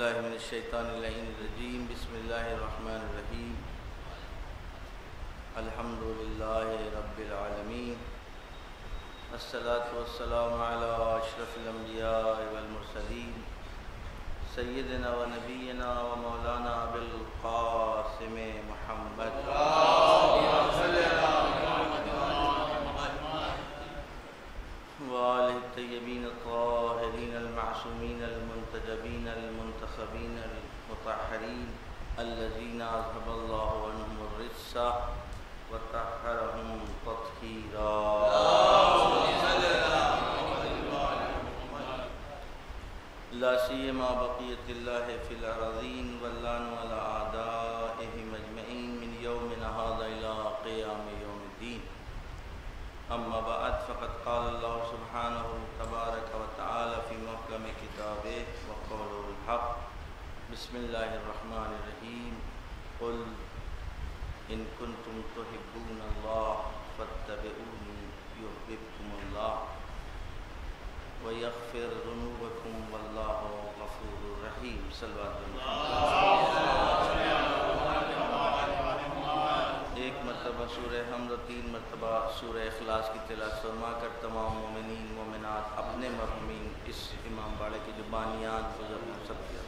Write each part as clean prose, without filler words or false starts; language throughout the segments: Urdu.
باللہ من الشیطان اللعین الرجیم بسم اللہ الرحمن الرحیم الحمدللہ رب العالمین الصلاة والسلام علی اشرف الانبیاء والمرسلین سیدنا و نبینا و مولانا بالقاسم محمد وآلہ الطیبین الطاہرین المعصومین المنتجبین المنتخبین المطہرین الذین اذھب اللہ عنہم الرجس وطہرہم تطہیرا لا سیما بقیت اللہ فی الارضین واللعن علی اعدائہم اجمعین من یومنا ھذا الی قیام یوم الدین اما بعد فقد قال اللہ سبحانہ تبارک و تعالی فی محکم کتابہ وقوله الحق بسم اللہ الرحمن الرحیم قل ان کنتم تحبون اللہ فاتبعونی یحببکم اللہ ویغفر ذنوبکم واللہ غفور رحیم صلوات ایک مرتبہ سورہ حمد و 3 مرتبہ سورہ اخلاص کی تلاوت فرما کر تمام مومنین مومنات اپنے مرحومین اس امام باڑے کے جو بانیان بزرگ سب کیا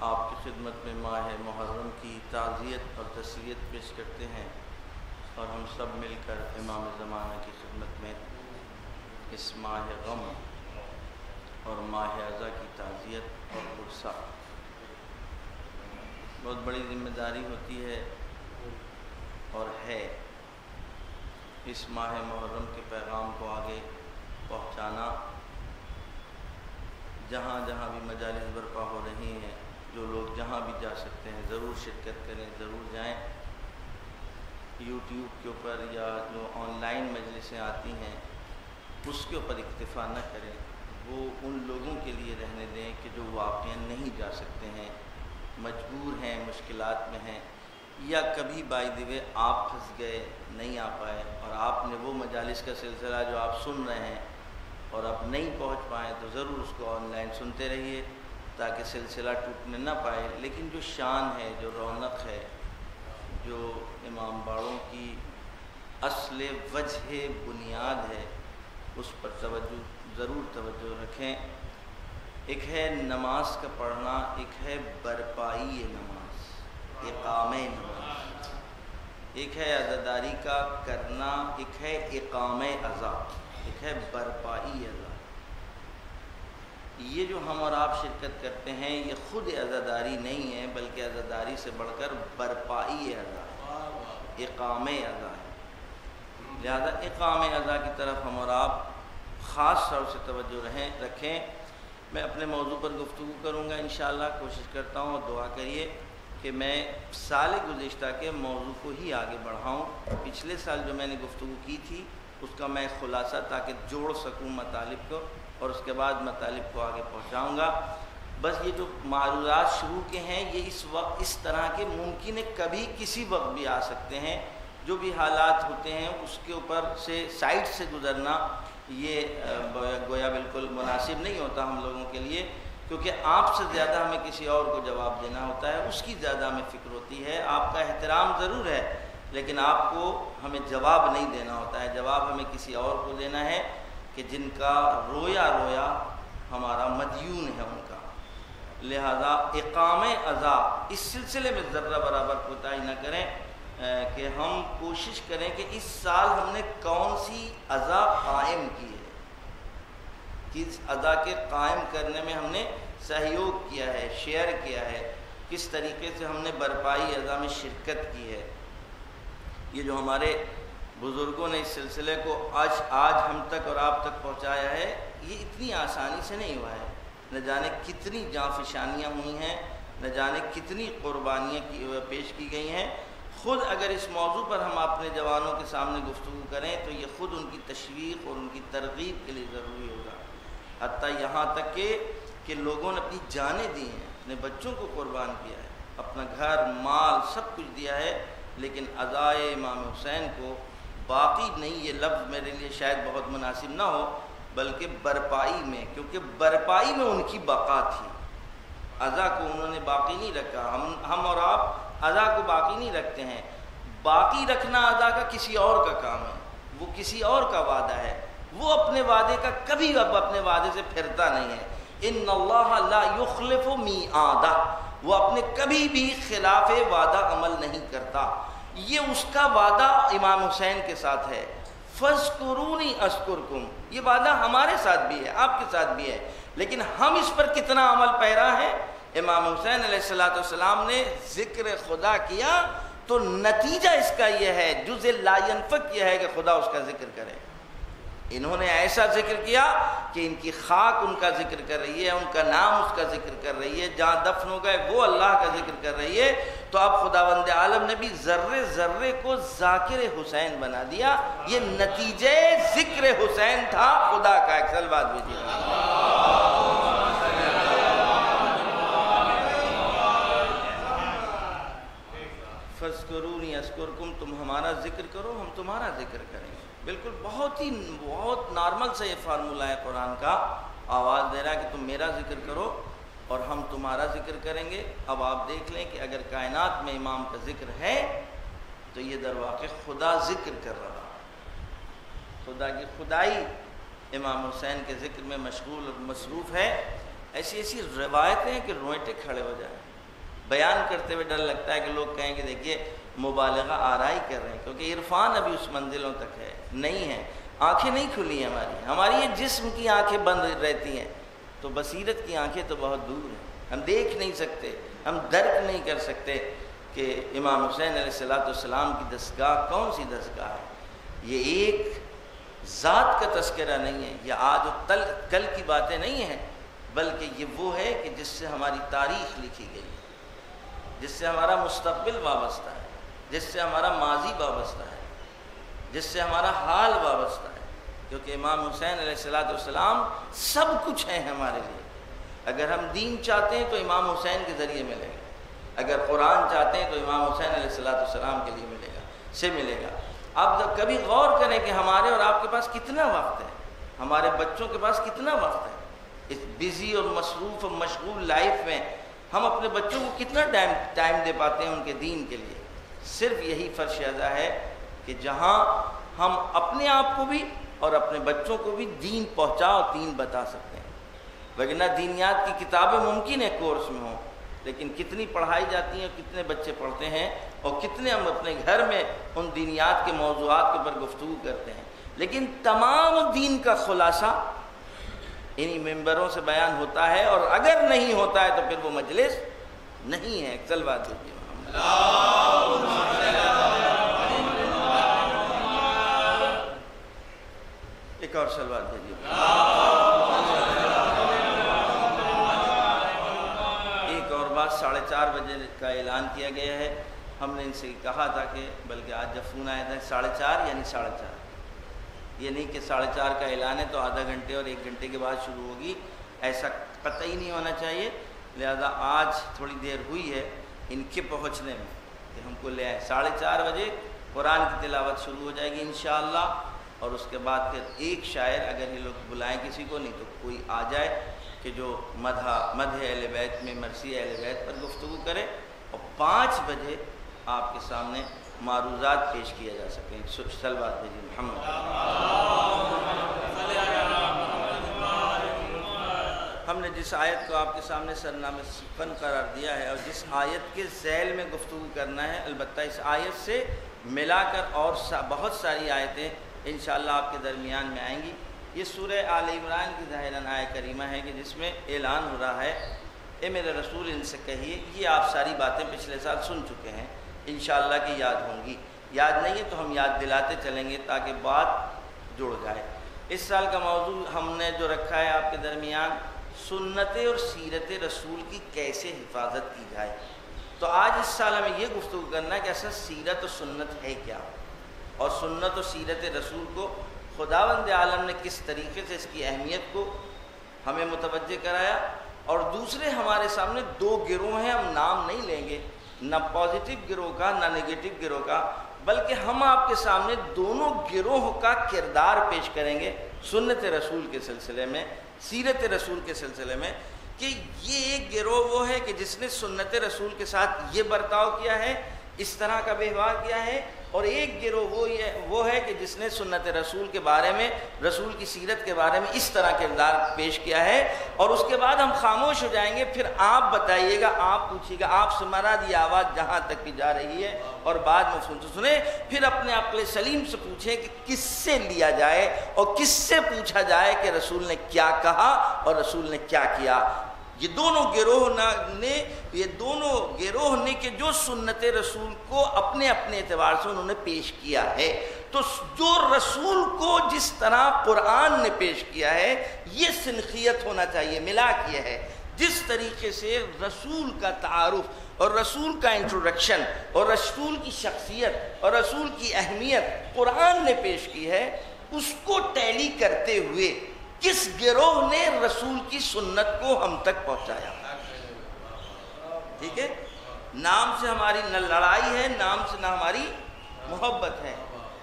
آپ کی خدمت میں ماہ محرم کی تعزیت اور تسلیت پیش کرتے ہیں اور ہم سب مل کر امام زمانہ کی خدمت میں اس ماہ غم اور ماہ اذا کی تعزیت اور غصہ بہت بڑی ذمہ داری ہوتی ہے اور ہے اس ماہ محرم کے پیغام کو آگے پہنچانا جہاں جہاں بھی مجالس برپا ہو رہی ہیں جو لوگ جہاں بھی جا سکتے ہیں ضرور شرکت کریں ضرور جائیں یوٹیوب کے اوپر یا جو آن لائن مجلسیں آتی ہیں اس کے اوپر اکتفا نہ کریں وہ ان لوگوں کے لیے رہنے دیں کہ جو واقعا نہیں جا سکتے ہیں مجبور ہیں مشکلات میں ہیں یا کبھی بائی دی وے آپ پھنس گئے نہیں آ پائے اور آپ نے وہ مجالس کا سلسلہ جو آپ سن رہے ہیں اور اب نہیں پہنچ پائیں تو ضرور اس کو آن لائن سنتے رہیے تاکہ سلسلہ ٹوٹنے نہ پائے لیکن جو شان ہے جو رونق ہے جو امام باڑوں کی اصل وجہ بنیاد ہے اس پر ضرور توجہ رکھیں ایک ہے نماز کا پڑھنا ایک ہے برپائی نماز اقامہ نماز ایک ہے عزاداری کا کرنا ایک ہے اقامہ عزا ایک ہے برپائی عزا یہ جو ہم اور آپ شرکت کرتے ہیں یہ خود عزاداری نہیں ہے بلکہ عزاداری سے بڑھ کر برپائی عزا اقامہ عزا ہے لہذا اقامہ عزا کی طرف ہم اور آپ خاص طور سے توجہ رکھیں میں اپنے موضوع پر گفتگو کروں گا انشاءاللہ کوشش کرتا ہوں اور دعا کریے کہ میں سال گزشتہ کے موضوع کو ہی آگے بڑھاؤں پچھلے سال جو میں نے گفتگو کی تھی اس کا میں خلاصہ تاکہ جوڑ سکوں مطالب کو اور اس کے بعد مطالب کو آگے پہنچاؤں گا بس یہ جو معروضات شروع کے ہیں یہ اس وقت اس طرح کے ممکن ہے کبھی کسی وقت بھی آ سکتے ہیں جو بھی حالات ہوتے ہیں اس کے اوپر سے سائٹ سے گزرنا یہ گویا بالکل مناسب نہیں ہوتا ہم لوگوں کے لیے کیونکہ آپ سے زیادہ ہمیں کسی اور کو جواب دینا ہوتا ہے اس کی زیادہ ہمیں فکر ہوتی ہے آپ کا احترام ضرور ہے لیکن آپ کو ہمیں جواب نہیں دینا ہوتا ہے جواب ہمیں کسی اور کو دینا ہے کہ جن کا رویا رویا ہمارا مدیون ہے ان کا لہذا اقامہ عزا اس سلسلے میں ذرہ برابر کوتاہی نہ کریں کہ ہم کوشش کریں کہ اس سال ہم نے کون سی عزا قائم کی ہے کس عزا کے قائم کرنے میں ہم نے سہیوگ کیا ہے شیئر کیا ہے کس طریقے سے ہم نے برپائی عزا میں شرکت کی ہے یہ جو ہمارے بزرگوں نے اس سلسلے کو آج ہم تک اور آپ تک پہنچایا ہے یہ اتنی آسانی سے نہیں ہوا ہے نہ جانے کتنی جانفشانیاں ہوئی ہیں، نہ جانے کتنی قربانیاں پیش کی گئی ہیں۔ خود اگر اس موضوع پر ہم اپنے جوانوں کے سامنے گفتگو کریں تو یہ خود ان کی تشویق اور ان کی ترغیب کے لیے ضروری ہوگا، حتیٰ یہاں تک کہ لوگوں نے اپنی جانیں دی ہیں، اپنے بچوں کو قربان کیا ہے، اپنا گھر مال سب کچھ دیا ہے، لیکن عزائے امام حسین کو باقی نہیں، یہ لفظ میرے لیے شاید بہت مناسب نہ ہو، بلکہ برپائی میں، کیونکہ برپائی میں ان کی بقا تھی۔ عزا کو انہوں نے باقی نہیں رکھا، ہم اور آپ عزا کو باقی نہیں رکھتے ہیں، باقی رکھنا عزا کا کسی اور کا کام ہے، وہ کسی اور کا وعدہ ہے، وہ اپنے وعدے کا کبھی اب اپنے وعدے سے پھرتا نہیں ہے۔ ان اللہ لا یخلف میعادہ، وہ اپنے کبھی بھی خلاف وعدہ عمل نہیں کرتا۔ یہ اس کا وعدہ امام حسین کے ساتھ ہے، فاذکرونی اذکرکم، یہ وعدہ ہمارے ساتھ بھی ہے، آپ کے ساتھ بھی ہے، لیکن ہم اس پر کتنا عمل پیرا ہے۔ امام حسین علیہ السلام نے ذکر خدا کیا تو نتیجہ اس کا یہ ہے، جزء لا ينفک یہ ہے کہ خدا اس کا ذکر کرے۔ انہوں نے ایسا ذکر کیا کہ ان کی خاک ان کا ذکر کر رہی ہے، ان کا نام اس کا ذکر کر رہی ہے، جہاں دفن ہو گئے وہ اللہ کا ذکر کر رہی ہے۔ تو اب خداوند عالم نے بھی ذرے ذرے کو ذاکر حسین بنا دیا، یہ نتیجہ ذکر حسین تھا خدا کا۔ ایک سلوات بھیجیے۔ فاذکرونی اذکرکم، تم ہمارا ذکر کرو ہم تمہارا ذکر کریں گے۔ بالکل بہت نارمل سے یہ فارمولہ ہے قرآن کا، آواز دے رہا ہے کہ تم میرا ذکر کرو اور ہم تمہارا ذکر کریں گے۔ اب آپ دیکھ لیں کہ اگر کائنات میں امام کا ذکر ہے تو یہ در واقع خدا ذکر کر رہا، خدا کی خدائی امام حسین کے ذکر میں مشغول اور مصروف ہے۔ ایسی روایتیں کہ روئٹے کھڑے ہو جائیں، بیان کرتے ہوئے ڈر لگتا ہے کہ لوگ کہیں کہ دیکھیے مبالغہ آرائی کر رہے ہیں، کیونکہ عرفان ابھی اس منزلوں تک ہے نہیں ہے، آنکھیں نہیں کھلی ہیں ہماری یہ جسم کی آنکھیں بند رہتی ہیں، تو بصیرت کی آنکھیں تو بہت دور ہیں، ہم دیکھ نہیں سکتے، ہم درک نہیں کر سکتے کہ امام حسین علیہ السلام کی دستگاہ کون سی دستگاہ ہے۔ یہ ایک ذات کا تذکرہ نہیں ہے، یہ آج و کل کی باتیں نہیں ہیں، بلکہ یہ وہ ہے کہ جس سے ہماری تاریخ لکھی گئی ہے، جس سے ہمارا مستقبل وابستہ ہے، جس سے ہمارا ماضی وابستہ ہے، جس سے ہمارا حال وابستہ ہے، کیونکہ امام حسین علیہ السلام سب کچھ ہیں ہمارے لیے۔ اگر ہم دین چاہتے ہیں تو امام حسین کے ذریعے ملے گا، اگر قرآن چاہتے ہیں تو امام حسین علیہ السلام کے لیے ملے گا۔ آپ جب کبھی غور کریں کہ ہمارے اور آپ کے پاس کتنا وقت ہے، ہمارے بچوں کے پاس کتنا وقت ہے، اس بزی اور مصروف اور مشغول لائف میں ہم اپنے بچوں کو کتنا ٹائم دے پاتے ہیں ان کے دین کے لیے۔ صرف یہی فرض ادا ہے کہ جہاں ہم اپنے آپ کو بھی اور اپنے بچوں کو بھی دین پہنچا اور دین بتا سکتے ہیں، وگرنہ دینیات کی کتابیں ممکن ہے کورس میں ہوں، لیکن کتنی پڑھائی جاتی ہیں، کتنے بچے پڑھتے ہیں، اور کتنے ہم اپنے گھر میں ان دینیات کے موضوعات کے اوپر گفتگو کرتے ہیں، لیکن تمام دین کا خلاصہ انہی ممبروں سے بیان ہوتا ہے، اور اگر نہیں ہوتا ہے تو پھر وہ مجلس نہیں ہے۔ ایک سلوات دیجیے۔ ایک اور سلوات دیجیے۔ ایک اور بات، 4:30 بجے کا اعلان کیا گیا ہے، ہم نے ان سے کہا تھا کہ بلکہ آج جب فون آیا تھا 4:30 یعنی 4:30، یہ نہیں کہ 4:30 کا اعلان ہے تو آدھا گھنٹے اور 1 گھنٹے کے بعد شروع ہوگی، ایسا قطعی نہیں ہونا چاہیے۔ لہذا آج تھوڑی دیر ہوئی ہے ان کے پہنچنے میں کہ ہم کو لے آئے۔ 4:30 بجے قرآن کی تلاوت شروع ہو جائے گی انشاءاللہ، اور اس کے بعد پھر ایک شاعر، اگر یہ لوگ بلائیں کسی کو، نہیں تو کوئی آ جائے کہ جو مدح اہل بیت میں مرثی اہل بیت پر گفتگو کرے، اور 5 بجے آپ کے سامنے معروضات پیش کیا جا سکیں۔ سلوات بھیجیے محمد۔ ہم نے جس آیت کو آپ کے سامنے سرنامہ فن قرار دیا ہے اور جس آیت کے ذیل میں گفتگو کرنا ہے، البتہ اس آیت سے ملا کر اور بہت ساری آیتیں انشاءاللہ آپ کے درمیان میں آئیں گی۔ یہ سورہ آل عمران کی ظاہراً آیت کریمہ ہے کہ جس میں اعلان ہو رہا ہے، اے میرے رسول ان سے کہیے، یہ آپ ساری باتیں پچھلے سال سن چکے ہیں، انشاءاللہ کہ یاد ہوں گی، یاد نہیں ہے تو ہم یاد دلاتے چلیں گے تاکہ بات جڑ جائے۔ اس سال کا موضوع ہم نے جو رکھا ہے آپ کے درمیان سنت اور سیرت رسول کی کیسے حفاظت کی جائے. تو آج اس سال ہمیں یہ گفتگو کرنا ہے کہ اصل سیرت و سنت ہے کیا، اور سنت و سیرت رسول کو خداوند عالم نے کس طریقے سے اس کی اہمیت کو ہمیں متوجہ کرایا. اور دوسرے ہمارے سامنے دو گروہ ہیں، ہم نام نہیں لیں گے، نہ پازیٹیو گروہ کا نہ نگیٹو گروہ کا، بلکہ ہم آپ کے سامنے دونوں گروہ کا کردار پیش کریں گے سنت رسول کے سلسلے میں، سیرت رسول کے سلسلے میں، کہ یہ ایک گروہ وہ ہے کہ جس نے سنت رسول کے ساتھ یہ برتاؤ کیا ہے، اس طرح کا ویوہار کیا ہے، اور ایک گروہ وہ ہے کہ جس نے سنت رسول کے بارے میں، رسول کی سیرت کے بارے میں اس طرح کردار پیش کیا ہے. اور اس کے بعد ہم خاموش ہو جائیں گے، پھر آپ بتائیے گا، آپ پوچھیے گا، آپ سے مراد یہ آواز جہاں تک بھی جا رہی ہے، اور بعد میں سنیں پھر اپنے عقل سلیم سے پوچھیں کہ کس سے لیا جائے اور کس سے پوچھا جائے کہ رسول نے کیا کہا اور رسول نے کیا کیا. یہ دونوں گروہ نے کہ جو سنت رسول کو اپنے اپنے اعتبار سے انہوں نے پیش کیا ہے. تو جو رسول کو جس طرح قرآن نے پیش کیا ہے یہ سنخیت ہونا چاہیے، ملا کیا ہے. جس طریقے سے رسول کا تعارف اور رسول کا انٹروڈکشن اور رسول کی شخصیت اور رسول کی اہمیت قرآن نے پیش کی ہے، اس کو ٹیلی کرتے ہوئے کس گروہ نے رسول کی سنت کو ہم تک پہنچایا. ٹھیک ہے، نام سے ہماری نہ لڑائی ہے، نام سے نہ ہماری محبت ہے،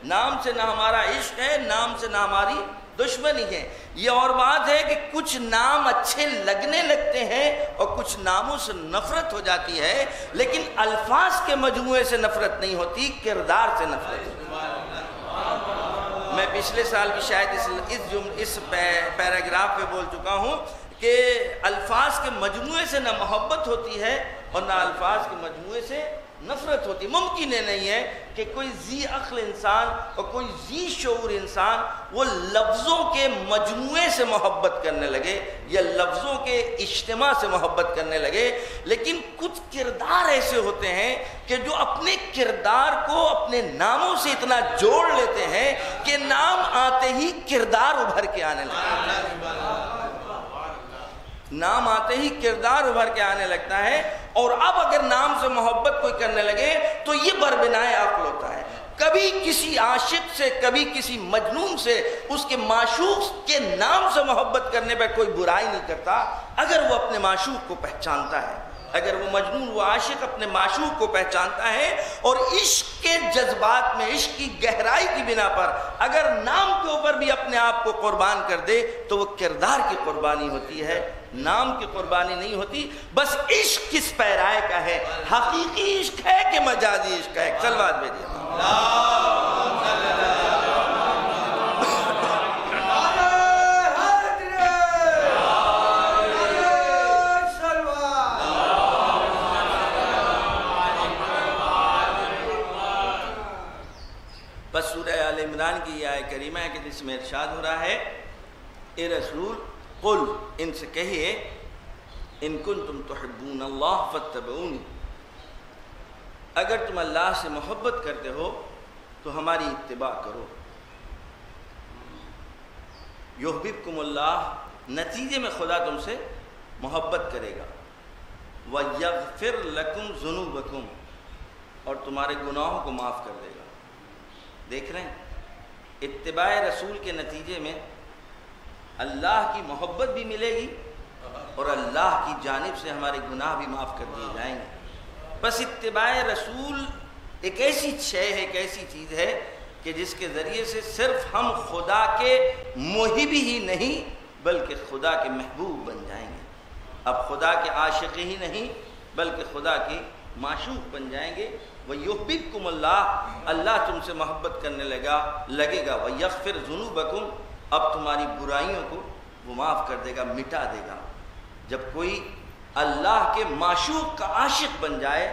نام سے نہ ہمارا عشق ہے، نام سے نہ ہماری دشمنی ہے. یہ اور بات ہے کہ کچھ نام اچھے لگنے لگتے ہیں اور کچھ ناموں سے نفرت ہو جاتی ہے، لیکن الفاظ کے مجموعے سے نفرت نہیں ہوتی، کردار سے نفرت ہوتی. میں پچھلے سال بھی شاید اس پیراگراف پہ بول چکا ہوں کہ الفاظ کے مجموعے سے نہ محبت ہوتی ہے اور نہ الفاظ کے مجموعے سے نفرت ہوتی. ممکن ہی نہیں ہے کہ کوئی ذی عقل انسان اور کوئی ذی شعور انسان وہ لفظوں کے مجموعے سے محبت کرنے لگے یا لفظوں کے اجتماع سے محبت کرنے لگے، لیکن کچھ کردار ایسے ہوتے ہیں کہ جو اپنے کردار کو اپنے ناموں سے اتنا جوڑ لیتے ہیں کہ نام آتے ہی کردار ابھر کے آنے لگتا ہے. نام آتے ہی کردار ابھر کے آنے لگتا ہے. اور اب اگر نام سے محبت کوئی کرنے لگے تو یہ بربنائے عقل ہوتا ہے. کبھی کسی عاشق سے، کبھی کسی مجنون سے، اس کے معشوق کے نام سے محبت کرنے پہ کوئی برائی نہیں کرتا اگر وہ اپنے معشوق کو پہچانتا ہے. اگر وہ مجنون، وہ عاشق اپنے معشوق کو پہچانتا ہے اور عشق کے جذبات میں، عشق کی گہرائی کی بنا پر اگر نام کے اوپر بھی اپنے آپ کو قربان کر دے تو وہ کردار کی قربانی ہوتی ہے، نام کی قربانی نہیں ہوتی. بس عشق کس پیرائے کا ہے، حقیقی عشق ہے کہ مجازی عشق ہے. صلوات بھیجیے. بس سورہ آل عمران کی یہ آیت کریمہ ہے کہ جس میں ارشاد ہو رہا ہے، اے رسول قل، ان سے کہیے، ان کنتم تحبون اللہ فاتبعونی، اگر تم اللہ سے محبت کرتے ہو تو ہماری اتباع کرو. یحببکم اللہ، نتیجے میں خدا تم سے محبت کرے گا. ویغفر لکم ذنوبکم، اور تمہارے گناہوں کو معاف کر دے گا. دیکھ رہے ہیں، اتباع رسول کے نتیجے میں اللہ کی محبت بھی ملے گی اور اللہ کی جانب سے ہمارے گناہ بھی معاف کر دیے جائیں گے. بس اتباع رسول ایک ایسی شے ہے، ایک ایسی چیز ہے کہ جس کے ذریعے سے صرف ہم خدا کے محب ہی نہیں بلکہ خدا کے محبوب بن جائیں گے. اب خدا کے عاشق ہی نہیں بلکہ خدا کے معشوق بن جائیں گے. وَيُحْبِبْكُمُ اللَّهُ، اللہ تم سے محبت کرنے لگے گا. وَيَغْفِرْ ذُنُوبَكُمْ، اب تمہاری برائیوں کو وہ معاف کر دے گا، مٹا دے گا. جب کوئی اللہ کے معشوق کا عاشق بن جائے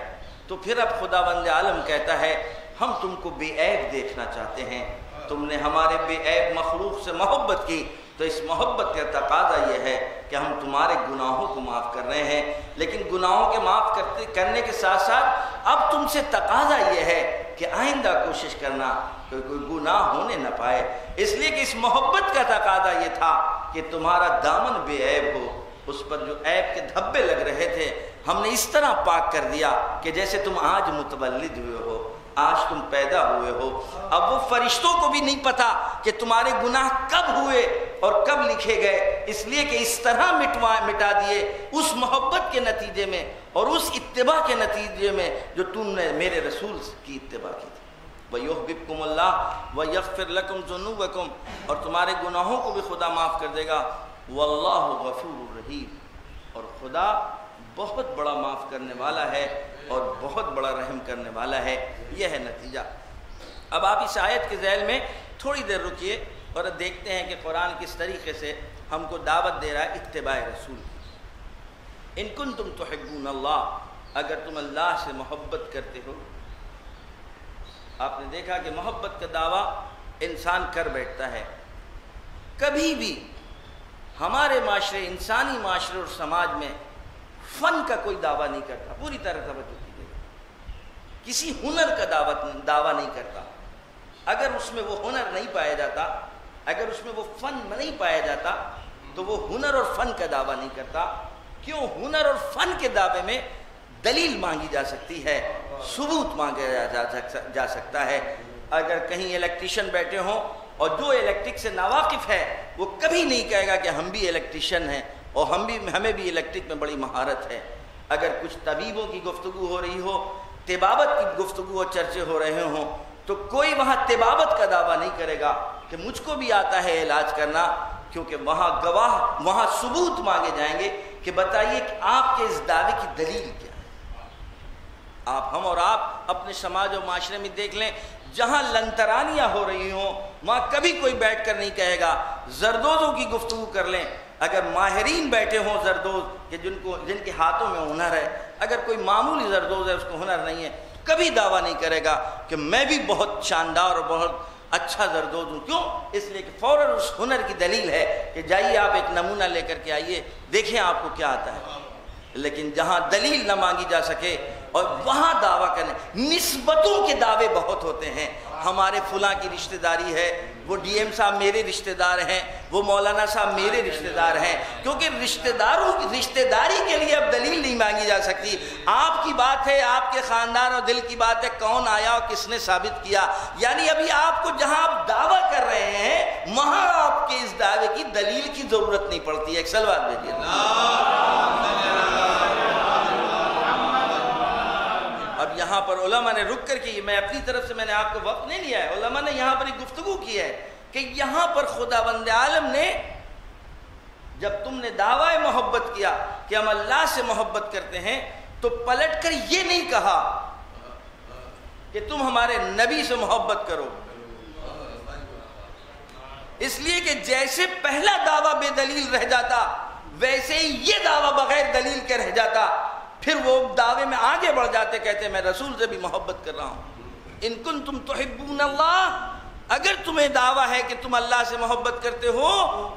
تو پھر اب خداوند عالم کہتا ہے ہم تم کو بے عیب دیکھنا چاہتے ہیں. تم نے ہمارے بے عیب مخلوق سے محبت کی تو اس محبت کا تقاضا یہ ہے کہ ہم تمہارے گناہوں کو معاف کر رہے ہیں. لیکن گناہوں کے معاف کرنے کے ساتھ ساتھ اب تم سے تقاضا یہ ہے کہ آئندہ کوشش کرنا کہ کوئی گناہ ہونے نہ پائے. اس لیے کہ اس محبت کا تقاضا یہ تھا کہ تمہارا دامن بے عیب ہو، اس پر جو عیب کے دھبے لگ رہے تھے ہم نے اس طرح پاک کر دیا کہ جیسے تم آج متولد ہوئے ہو، آج تم پیدا ہوئے ہو۔ اب وہ فرشتوں کو بھی نہیں پتا کہ تمہارے گناہ کب ہوئے اور کب لکھے گئے، اس لیے کہ اس طرح مٹا دیے اس محبت کے نتیجے میں اور اس اتباع کے نتیجے میں جو تم نے میرے رسول کی اتباع کی تھی۔ وَيُحْبِبْكُمُ اللَّهُ وَيَغْفِرْ لَكُمْ ذُنُوبَكُمْ، اور تمہارے گناہوں کو بھی خدا معاف کر دے گا۔ وَاللَّهُ غَفُورٌ رَحِيمٌ، اور خدا بہت بڑا معاف کرنے والا ہے اور بہت بڑا رحم کرنے والا ہے۔ یہ ہے نتیجہ۔ اب آپ اس آیت کے ذیل میں تھوڑی دیر رکیے اور دیکھتے ہیں کہ قرآن کس طریقے سے ہم کو دعوت دے رہا ہے اتباع رسول کی۔ ان کنتم تحبون اللہ، اگر تم اللہ سے محبت کرتے ہو۔ آپ نے دیکھا کہ محبت کا دعویٰ انسان کر بیٹھتا ہے۔ کبھی بھی ہمارے معاشرے، انسانی معاشرے اور سماج میں فن کا کوئی دعویٰ نہیں کرتا، پوری طرح توجہ کیجیے، کسی ہنر کا دعویٰ نہیں کرتا۔ اگر اس میں وہ ہنر نہیں پایا جاتا، اگر اس میں وہ فن نہیں پایا جاتا تو وہ ہنر اور فن کا دعویٰ نہیں کرتا۔ کیوں؟ ہنر اور فن کے دعوے میں دلیل مانگی جا سکتی ہے، ثبوت مانگا جا سکتا ہے۔ اگر کہیں الیکٹریشین بیٹھے ہوں اور جو الیکٹرک سے ناواقف ہے وہ کبھی نہیں کہے گا کہ ہم بھی الیکٹریشین ہیں اور ہمیں بھی الیکٹرک میں بڑی مہارت ہے۔ اگر کچھ طبیبوں کی گفتگو ہو رہی ہو، طبابت کی گفتگو اور چرچے ہو رہے ہوں، تو کوئی وہاں طبابت کا دعویٰ نہیں کرے گا کہ مجھ کو بھی آتا ہے علاج کرنا، کیونکہ وہاں گواہ، وہاں ثبوت مانگے جائیں گے کہ بتائیے کہ آپ کے اس دعوے کی دلیل کیا ہے۔ ہم اور آپ اپنے سماج و معاشرے میں دیکھ لیں، جہاں لنترانیاں ہو رہی ہوں وہاں کبھی کوئی بیٹھ کر نہیں کہے گا۔ زردوزوں کی گفتگو کر لیں، اگر ماہرین بیٹھے ہوں زردوز کہ جن کے ہاتھوں میں ہنر ہے، اگر کوئی معمولی زردوز ہے اس کو ہنر نہیں ہے، تو کبھی دعویٰ نہیں کرے گا کہ میں بھی بہت شاندار اور بہت اچھا زردوز ہوں۔ کیوں؟ اس لیے کہ فوراً اس ہنر کی دلیل ہے کہ جائیے آپ ایک نمونہ لے کر کے آئیے، دیکھیں آپ کو کیا آتا ہے۔ لیکن جہاں دلیل نہ مانگی جا سکے اور وہاں دعویٰ کرنے، نسبتوں کے دعوے بہت ہوتے ہیں۔ ہمارے فلاں کی رشتہ داری ہے، وہ ڈی ایم صاحب میرے رشتہ دار ہیں، وہ مولانا صاحب میرے رشتہ دار ہیں، کیونکہ رشتہ داروں کی رشتہ داری کے لیے اب دلیل نہیں مانگی جا سکتی۔ آپ کی بات ہے، آپ کے خاندان اور دل کی بات ہے، کون آیا اور کس نے ثابت کیا۔ یعنی ابھی آپ کو جہاں آپ دعویٰ کر رہے ہیں وہاں آپ کے اس دعوے کی دلیل کی ضرورت نہیں پڑتی ہے۔ ایک سلوات بھیجیے۔ اب یہاں پر علماء نے رک کر کے، میں اپنی طرف سے میں نے آپ کو وقت نہیں لیا ہے، علماء نے یہاں پر ایک گفتگو کی ہے کہ یہاں پر خداوند عالم نے جب تم نے دعویٰ محبت کیا کہ ہم اللہ سے محبت کرتے ہیں، تو پلٹ کر یہ نہیں کہا کہ تم ہمارے نبی سے محبت کرو، اس لیے کہ جیسے پہلا دعویٰ بے دلیل رہ جاتا ویسے ہی یہ دعویٰ بغیر دلیل کے رہ جاتا۔ پھر وہ دعوے میں آگے بڑھ جاتے، کہتے میں رسول سے بھی محبت کر رہا ہوں۔ ان کنتم تحبون اللہ، اگر تمہیں دعویٰ ہے کہ تم اللہ سے محبت کرتے ہو،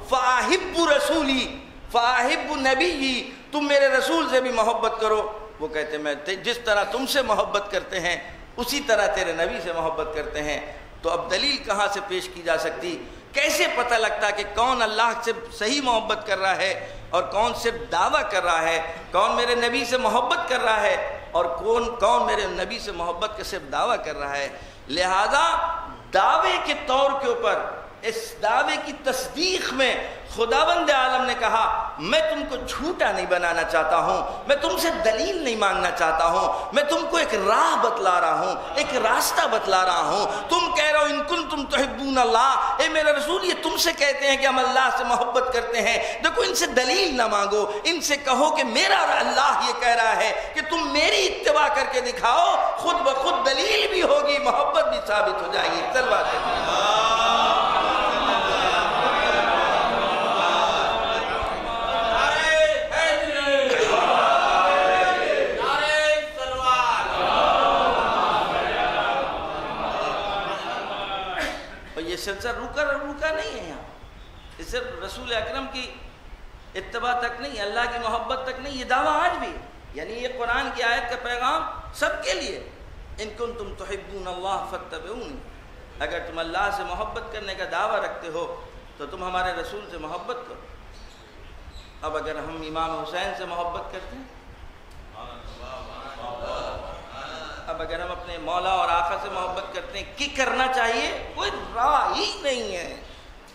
فاحبوا رسولی فاحبوا نبی، تم میرے رسول سے بھی محبت کرو۔ وہ کہتے میں جس طرح تم سے محبت کرتے ہیں اسی طرح تیرے نبی سے محبت کرتے ہیں۔ تو اب دلیل کہاں سے پیش کی جا سکتی؟ کیسے پتہ لگتا کہ کون اللہ سے صحیح محبت کر رہا ہے اور کون صرف دعویٰ کر رہا ہے، کون میرے نبی سے محبت کر رہا ہے اور کون میرے نبی سے محبت کا صرف دعویٰ کر رہا ہے؟ لہذا دعوے کے طور کے اوپر اس دعوے کی تصدیق میں خداوند عالم نے کہا میں تم کو جھوٹا نہیں بنانا چاہتا ہوں، میں تم سے دلیل نہیں مانگنا چاہتا ہوں، میں تم کو ایک راہ بتلا رہا ہوں، ایک راستہ بتلا رہا ہوں۔ تم کہہ رہے ہو ان کنتم تحبون اللہ، اے میرا رسول یہ تم سے کہتے ہیں کہ ہم اللہ سے محبت کرتے ہیں، دیکھو ان سے دلیل نہ مانگو، ان سے کہو کہ میرا اللہ یہ کہہ رہا ہے کہ تم میری اتباع کر کے دکھاؤ، خود بخود دلیل بھی ہوگی، محبت بھی ثابت ہو جائے گی۔ چلوا سلسلہ روکا نہیں ہے یہاں، اس صرف رسول اکرم کی اتباع تک نہیں، اللہ کی محبت تک نہیں، یہ دعویٰ آج بھی، یعنی یہ قرآن کی آیت کا پیغام سب کے لیے۔ ان کنتم تحبون اللہ فاتبعونی، اگر تم اللہ سے محبت کرنے کا دعویٰ رکھتے ہو تو تم ہمارے رسول سے محبت کرو۔ اب اگر ہم امام حسین سے محبت کرتے ہیں، اب اگر ہم اپنے مولا اور آقا سے محبت کرتے ہیں، کی کرنا چاہیے؟ کوئی راہ ہی نہیں ہے،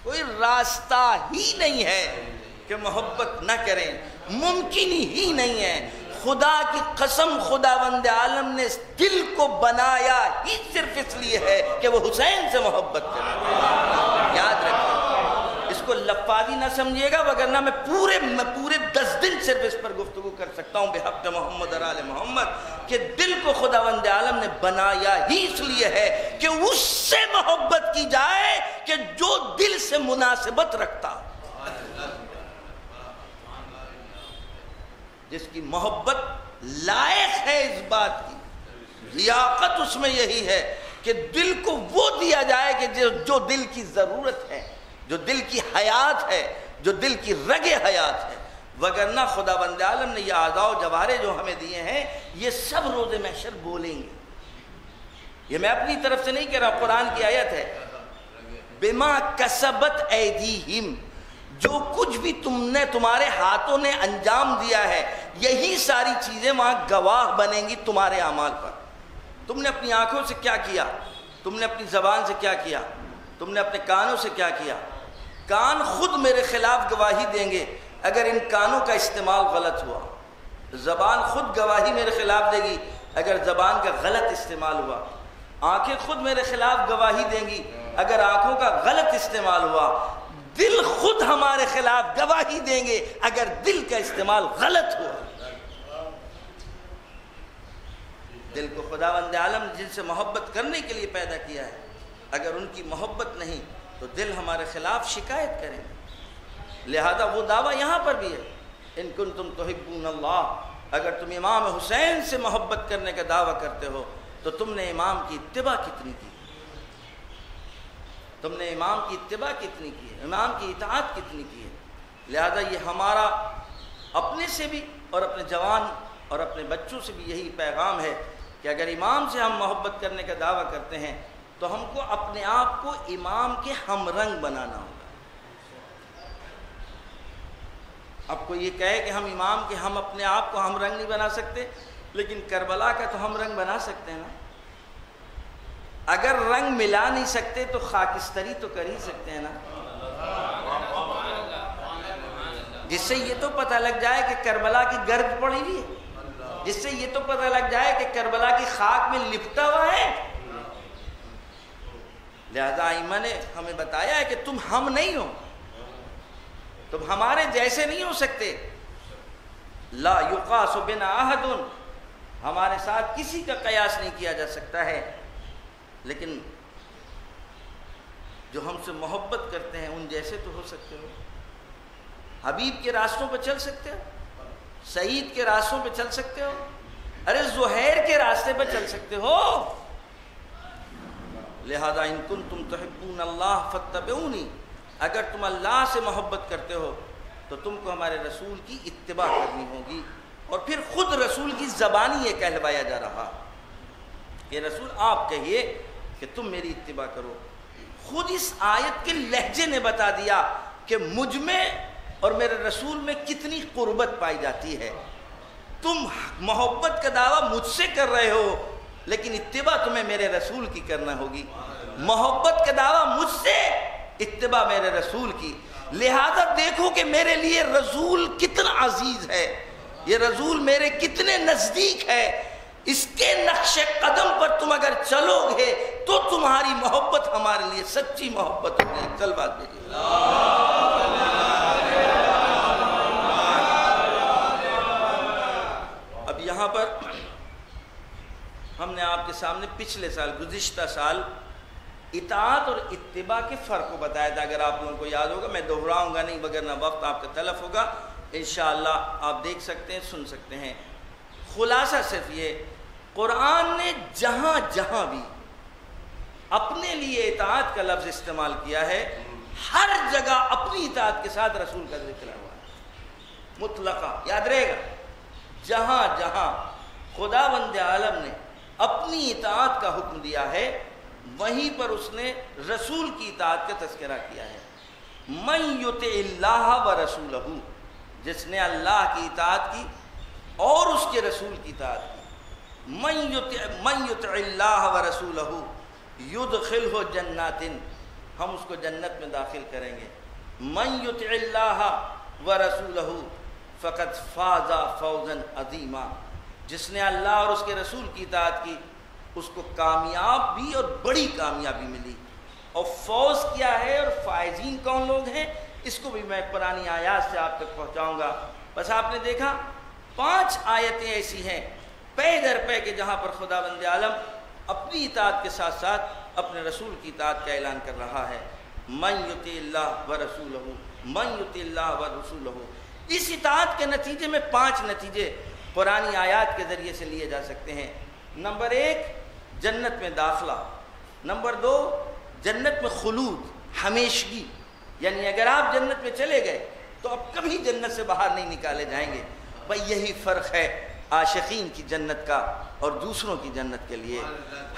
کوئی راستہ ہی نہیں ہے کہ محبت نہ کریں، ممکن ہی نہیں ہے۔ خدا کی قسم، خداوند عالم نے اس دل کو بنایا ہی صرف اس لیے ہے کہ وہ حسین سے محبت کرے۔ یاد رکھیں، اس کو لفاظی نہ سمجھیے گا، وگرنہ میں پورے 10 دن صرف اس پر گفتگو کر سکتا ہوں بحق محمد اور آل محمد، کہ دل کو خداوند عالم نے بنایا ہی اس لیے ہے کہ اس سے محبت کی جائے کہ جو دل سے مناسبت رکھتا، جس کی محبت لائق ہے اس بات کی، لیاقت اس میں یہی ہے کہ دل کو وہ دیا جائے کہ جو دل کی ضرورت ہے، جو دل کی حیات ہے، جو دل کی رگ حیات ہے۔ وگرنہ خداوند عالم نے یہ اعضاء و جوارح جو ہمیں دیے ہیں، یہ سب روز محشر بولیں گے۔ یہ میں اپنی طرف سے نہیں کہہ رہا، قرآن کی آیت ہے، بما کسبت ایدیہم، جو کچھ بھی تمہارے ہاتھوں نے انجام دیا ہے، یہی ساری چیزیں وہاں گواہ بنیں گی تمہارے اعمال پر۔ تم نے اپنی آنکھوں سے کیا کیا، تم نے اپنی زبان سے کیا کیا، تم نے اپنے کانوں سے کیا کیا۔ کان خود میرے خلاف گواہی دیں گے اگر ان کانوں کا استعمال غلط ہوا، زبان خود گواہی میرے خلاف دے گی اگر زبان کا غلط استعمال ہوا، آنکھیں خود میرے خلاف گواہی دیں گی اگر آنکھوں کا غلط استعمال ہوا، دل خود ہمارے خلاف گواہی دیں گے اگر دل کا استعمال غلط ہوا۔ دل کو خداوند عالم نے جن سے محبت کرنے کے لیے پیدا کیا ہے، اگر ان کی محبت نہیں تو دل ہمارے خلاف شکایت کریں گے۔ لہذا وہ دعویٰ یہاں پر بھی ہے، ان کنتم تحبون اللہ، اگر تم امام حسین سے محبت کرنے کا دعویٰ کرتے ہو تو تم نے امام کی اتباع کتنی کی، تم نے امام کی اتباع کتنی کی ہے، امام کی اطاعت کتنی کی ہے۔ لہذا یہ ہمارا اپنے سے بھی اور اپنے جوان اور اپنے بچوں سے بھی یہی پیغام ہے کہ اگر امام سے ہم محبت کرنے کا دعویٰ کرتے ہیں تو ہم کو اپنے آپ کو امام کے ہم رنگ بنانا ہوگا۔ اب کوئی یہ کہے کہ ہم امام کے ہم اپنے آپ کو ہم رنگ نہیں بنا سکتے، لیکن کربلا کا تو ہم رنگ بنا سکتے ہیں نا۔ اگر رنگ ملا نہیں سکتے تو خاکستری تو کر ہی سکتے ہیں نا، جس سے یہ تو پتہ لگ جائے کہ کربلا کی گرد پڑی ہوئی ہے، جس سے یہ تو پتہ لگ جائے کہ کربلا کی خاک میں لپٹا ہوا ہے۔ لہذا ائمہ نے ہمیں بتایا ہے کہ تم ہم نہیں ہو، تم ہمارے جیسے نہیں ہو سکتے۔ لا یقاس بنا احد، ہمارے ساتھ کسی کا قیاس نہیں کیا جا سکتا ہے، لیکن جو ہم سے محبت کرتے ہیں ان جیسے تو ہو سکتے ہو۔ حبیب کے راستوں پہ چل سکتے ہو، سعید کے راستوں پہ چل سکتے ہو، ارے زہیر کے راستے پہ چل سکتے ہو۔ لہذا ان کنتم تحبون اللہ فاتبعونی، اگر تم اللہ سے محبت کرتے ہو تو تم کو ہمارے رسول کی اتباع کرنی ہوگی۔ اور پھر خود رسول کی زبانی یہ کہلوایا جا رہا کہ رسول آپ کہیے کہ تم میری اتباع کرو۔ خود اس آیت کے لہجے نے بتا دیا کہ مجھ میں اور میرے رسول میں کتنی قربت پائی جاتی ہے۔ تم محبت کا دعویٰ مجھ سے کر رہے ہو لیکن اتباع تمہیں میرے رسول کی کرنا ہوگی۔ محبت کا دعویٰ مجھ سے، اتباع میرے رسول کی۔ لہذا دیکھو کہ میرے لیے رسول کتنا عزیز ہے، یہ رسول میرے کتنے نزدیک ہے۔ اس کے نقش قدم پر تم اگر چلو گے تو تمہاری محبت ہمارے لیے سچی محبت ہوگی۔ چل بات بھیجیے۔ اب یہاں پر ہم نے آپ کے سامنے پچھلے سال، گزشتہ سال، اطاعت اور اتباع کے فرق کو بتایا تھا۔ اگر آپ لوگوں کو یاد ہوگا، میں دہراؤں گا نہیں وگرنہ وقت آپ کا تلف ہوگا۔ انشاءاللہ آپ دیکھ سکتے ہیں، سن سکتے ہیں۔ خلاصہ صرف یہ، قرآن نے جہاں جہاں بھی اپنے لیے اطاعت کا لفظ استعمال کیا ہے، ہر جگہ اپنی اطاعت کے ساتھ رسول کا ذکر ہوا ہے، مطلقہ۔ یاد رہے گا، جہاں جہاں خداوند عالم نے اپنی اطاعت کا حکم دیا ہے وہیں پر اس نے رسول کی اطاعت کا تذکرہ کیا ہے۔ من یطع اللہ ورسولہ، جس نے اللہ کی اطاعت کی اور اس کے رسول کی اطاعت کی. من یطع اللہ ورسولہ یدخلہ جنات، ہم اس کو جنت میں داخل کریں گے. من یطع اللہ ورسولہ فقد فاز فوزا عظیما، جس نے اللہ اور اس کے رسول کی اطاعت کی اس کو کامیاب بھی اور بڑی کامیابی ملی. اور فوز کیا ہے اور فائزین کون لوگ ہیں اس کو بھی میں پرانی آیات سے آپ تک پہنچاؤں گا. بس آپ نے دیکھا 5 آیتیں ایسی ہیں پے در پے کہ جہاں پر خداوند عالم اپنی اطاعت کے ساتھ ساتھ اپنے رسول کی اطاعت کا اعلان کر رہا ہے. من یطع اللہ ورسولہ، من یطع اللہ ورسولہ. اس اطاعت کے نتیجے میں 5 نتیجے پرانی آیات کے ذریعے سے لیے جا سکتے ہیں. نمبر 1 جنت میں داخلہ. نمبر 2 جنت میں خلود، ہمیشگی، یعنی اگر آپ جنت میں چلے گئے تو اب کبھی جنت سے باہر نہیں نکالے جائیں گے. بھائی یہی فرق ہے عاشقین کی جنت کا اور دوسروں کی جنت کے لیے.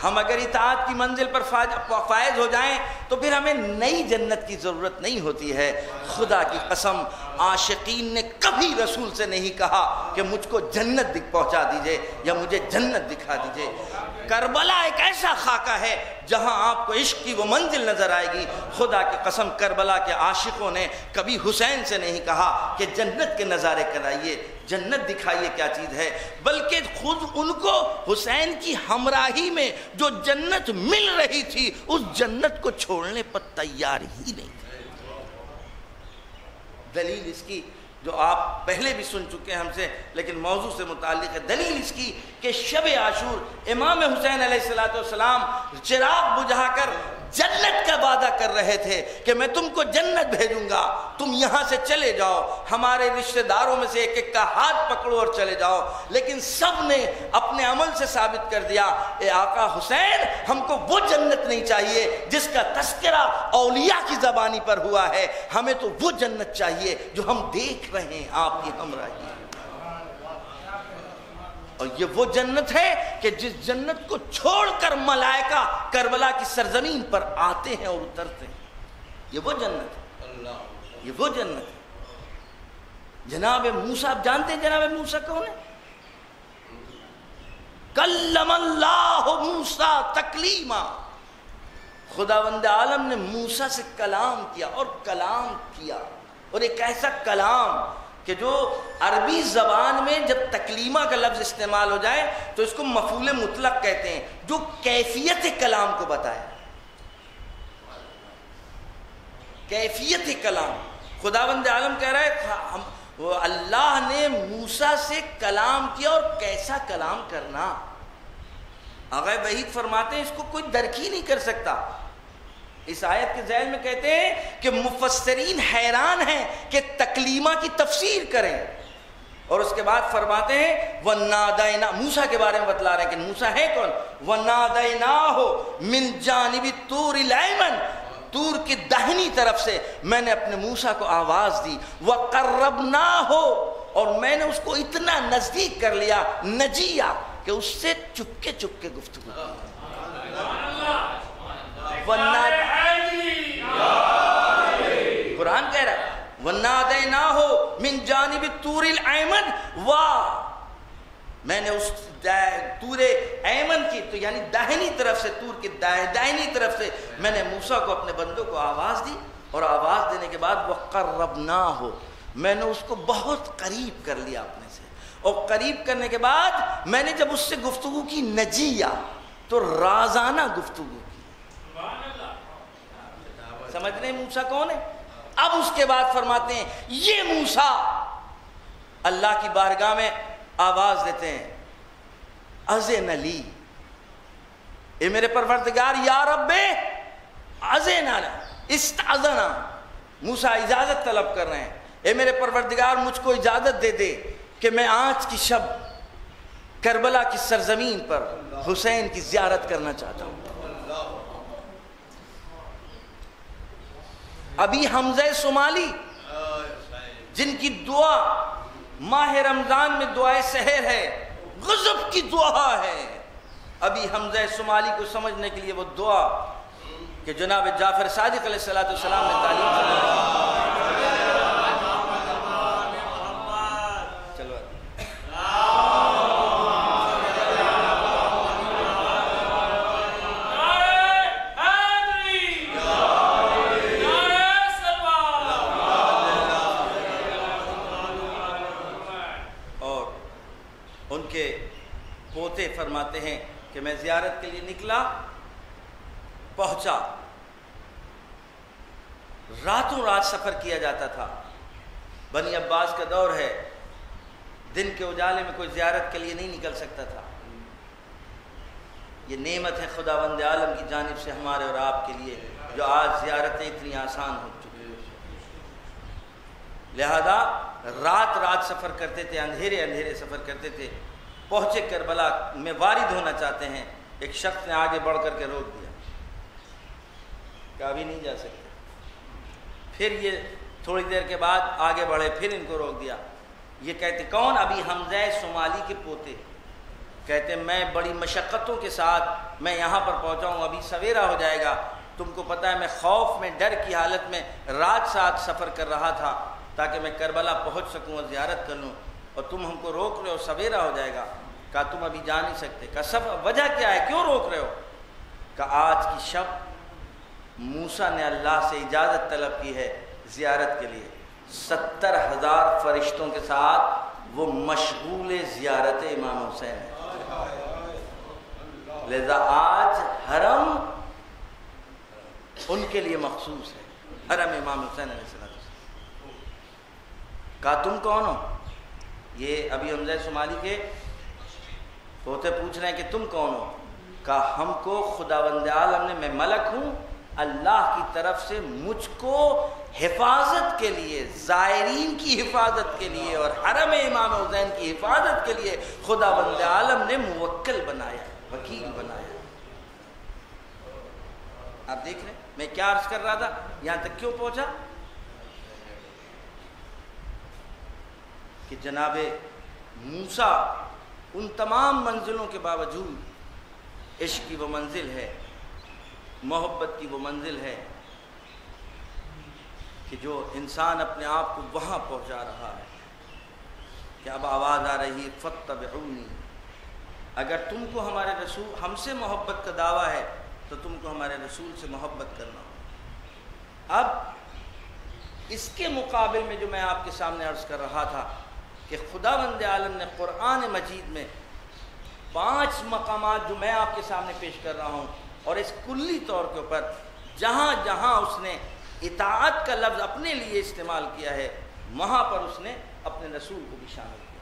ہم اگر اطاعت کی منزل پر فائز ہو جائیں تو پھر ہمیں نئی جنت کی ضرورت نہیں ہوتی ہے. خدا کی قسم عاشقین نے کبھی رسول سے نہیں کہا کہ مجھ کو جنت پہنچا دیجئے یا مجھے جنت دکھا دیجئے. کربلا ایک ایسا خاکہ ہے جہاں آپ کو عشق کی وہ منزل نظر آئے گی. خدا کی قسم کربلا کے عاشقوں نے کبھی حسین سے نہیں کہا کہ جنت کے نظارے کرائیے، جنت دکھائیے کیا چیز ہے، بلکہ خود ان کو حسین کی ہمراہی میں جو جنت مل رہی تھی اس جنت کو چھوڑنے پر تیار ہی نہیں تھے. دلیل اس کی جو آپ پہلے بھی سن چکے ہیں ہم سے لیکن موضوع سے متعلق ہے. دلیل اس کی کہ شب عاشور امام حسین علیہ السلام چراغ بجھا کر جنت کا وعدہ کر رہے تھے کہ میں تم کو جنت بھیجوں گا، تم یہاں سے چلے جاؤ، ہمارے رشتہ داروں میں سے ایک ایک کا ہاتھ پکڑو اور چلے جاؤ. لیکن سب نے اپنے عمل سے ثابت کر دیا اے آقا حسین ہم کو وہ جنت نہیں چاہیے جس کا تذکرہ اولیاء کی زبانی پر ہوا ہے، ہمیں تو وہ جنت چاہیے جو ہم دیکھ رہے ہیں آپ کی ہمراہی. اور یہ وہ جنت ہے کہ جس جنت کو چھوڑ کر ملائکہ کربلا کی سرزمین پر آتے ہیں اور اترتے ہیں. یہ وہ جنت ہے، یہ وہ جنت ہے. جناب موسیٰ، آپ جانتے ہیں جناب موسیٰ کون ہے؟ کلم اللہ موسیٰ تکلیما. خداوند عالم نے موسیٰ سے کلام کیا اور کلام کیا، اور ایک ایسا کلام کہ جو عربی زبان میں جب تکلیمہ کا لفظ استعمال ہو جائے تو اس کو مفعول مطلق کہتے ہیں، جو کیفیت کلام کو بتائے. کیفیت کلام خداوند عالم کہہ رہا ہے اللہ نے موسیٰ سے کلام کیا، اور کیسا کلام کرنا. آقا وحید فرماتے ہیں اس کو کوئی درک ہی نہیں کر سکتا. اس آیت کے ذیل میں کہتے ہیں کہ مفسرین حیران ہیں کہ تکلیمہ کی تفسیر کریں، اور اس کے بعد فرماتے ہیں وَنَادَيْنَا، موسیٰ کے بارے میں بتلا رہے ہیں کہ موسیٰ ہے کون. وَنَادَيْنَاهُ مِنْ جَانِبِ الطُّورِ الْأَيْمَنِ، طور کی داہنی طرف سے میں نے اپنے موسیٰ کو آواز دی. وَقَرَّبْنَاهُ، اور میں نے اس کو اتنا نزدیک کر لیا، نجیہ، کہ اس سے چپکے چپکے گفتگو کی. قرآن کہہ رہا ہے وَنَادَيْنَاهُ مِنْ جَانِبِ الطُّورِ الْأَيْمَنِ، میں نے اس طور ایمن کی، تو یعنی داہنی طرف سے، طور کی داہنی طرف سے میں نے موسیٰ کو اپنے بندوں کو آواز دی، اور آواز دینے کے بعد وَقَرَّبْنَاهُ، میں نے اس کو بہت قریب کر لیا اپنے سے. اور قریب کرنے کے بعد میں نے جب اس سے گفتگو کی نجیہ، تو رازانہ گفتگو کی. سمجھ رہے ہیں موسیٰ کون ہے؟ اب اس کے بعد فرماتے ہیں یہ موسیٰ اللہ کی بارگاہ میں آواز دیتے ہیں اذن لی، اے میرے پروردگار، یا رب اذن لی، استعذنا، موسیٰ اجازت طلب کر رہے ہیں، اے میرے پروردگار مجھ کو اجازت دے دے کہ میں آج کی شب کربلا کی سرزمین پر حسین کی زیارت کرنا چاہتا ہوں. ابھی حمزہ صومالی جن کی دعا ماہ رمضان میں دعائے سحر ہے، غضب کی دعا ہے، ابھی حمزہ صومالی کو سمجھنے کے لیے وہ دعا کہ جناب جعفر صادق علیہ السلام نے تعلیم فرمائی. فرماتے ہیں کہ میں زیارت کے لیے نکلا، پہنچا، راتوں رات سفر کیا جاتا تھا، بنی عباس کا دور ہے، دن کے اجالے میں کوئی زیارت کے لیے نہیں نکل سکتا تھا۔ یہ نعمت ہے خداوند عالم کی جانب سے ہمارے اور آپ کے لیے، جو آج زیارتیں اتنی آسان ہو چکی ہیں۔ لہذا رات رات سفر کرتے تھے، اندھیرے اندھیرے سفر کرتے تھے۔ پہنچے کربلا میں وارد ہونا چاہتے ہیں، ایک شخص نے آگے بڑھ کر کے روک دیا کہ ابھی نہیں جا سکتے۔ پھر یہ تھوڑی دیر کے بعد آگے بڑھے، پھر ان کو روک دیا۔ یہ کہتے کون؟ ابھی حمزہ صومالی کے پوتے۔ کہتے میں بڑی مشقتوں کے ساتھ میں یہاں پر پہنچا ہوں، ابھی سویرا ہو جائے گا۔ تم کو پتہ ہے میں خوف میں، ڈر کی حالت میں رات سات سفر کر رہا تھا تاکہ میں کربلا پہنچ سکوں اور زیارت کر لوں، اور تم ہم کو روک رہے ہو، سویرا ہو جائے گا۔ کہا تم ابھی جا نہیں سکتے۔ کہا سب وجہ کیا ہے، کیوں روک رہے ہو؟ کہا آج کی شب موسیٰ نے اللہ سے اجازت طلب کی ہے زیارت کے لیے، 70,000 فرشتوں کے ساتھ وہ مشغول زیارت امام حسین ہے، لہذا آج حرم ان کے لیے مخصوص ہے، حرم امام حسین علیہ السلام۔ کہا تم کون ہو؟ یہ ابھی حمزہ صومالی کے پوتے پوچھ رہے ہیں کہ تم کون ہو؟ کہا ہم کو خداوند عالم نے، میں ملک ہوں، اللہ کی طرف سے مجھ کو حفاظت کے لیے، زائرین کی حفاظت کے لیے اور حرم امام حسین کی حفاظت کے لیے خداوند عالم نے موکل بنایا، وکیل بنایا۔ آپ دیکھ رہے ہیں میں کیا عرض کر رہا تھا، یہاں تک کیوں پہنچا کہ جناب موسیٰ ان تمام منزلوں کے باوجود، عشق کی وہ منزل ہے، محبت کی وہ منزل ہے کہ جو انسان اپنے آپ کو وہاں پہنچا رہا ہے کہ اب آواز آ رہی ہے فاتبعونی، اگر تم کو ہمارے رسول، ہم سے محبت کا دعویٰ ہے تو تم کو ہمارے رسول سے محبت کرنا ہو۔ اب اس کے مقابل میں جو میں آپ کے سامنے عرض کر رہا تھا کہ خداوند عالم نے قرآن مجید میں 5 مقامات جو میں آپ کے سامنے پیش کر رہا ہوں، اور اس کلی طور کے اوپر جہاں جہاں اس نے اطاعت کا لفظ اپنے لیے استعمال کیا ہے، وہاں پر اس نے اپنے رسول کو بھی شامل کیا،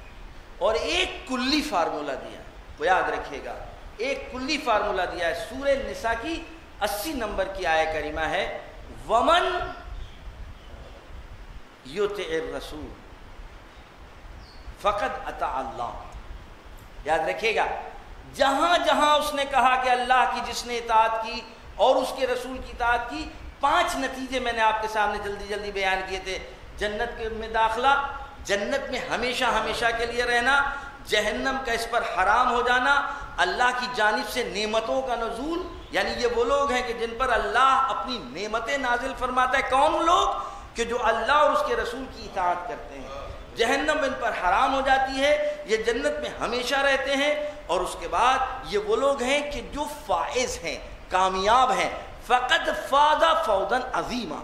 اور ایک کلی فارمولہ دیا ہے، وہ یاد رکھیے گا، ایک کلی فارمولہ دیا ہے۔ سورہ نساء کی 80 نمبر کی آیہ کریمہ ہے، ومن یطع الرسول فقد اطاع اللہ۔ یاد رکھیے گا، جہاں جہاں اس نے کہا کہ اللہ کی جس نے اطاعت کی اور اس کے رسول کی اطاعت کی، 5 نتیجے میں نے آپ کے سامنے جلدی جلدی بیان کیے تھے۔ جنت میں داخلہ، جنت میں ہمیشہ ہمیشہ کے لیے رہنا، جہنم کا اس پر حرام ہو جانا، اللہ کی جانب سے نعمتوں کا نزول، یعنی یہ وہ لوگ ہیں کہ جن پر اللہ اپنی نعمتیں نازل فرماتا ہے۔ کون لوگ؟ کہ جو اللہ اور اس کے رسول کی اطاعت کرتے ہیں، جہنم ان پر حرام ہو جاتی ہے، یہ جنت میں ہمیشہ رہتے ہیں۔ اور اس کے بعد یہ وہ لوگ ہیں کہ جو فائز ہیں، کامیاب ہیں، فقد فاز فوزا عظیما،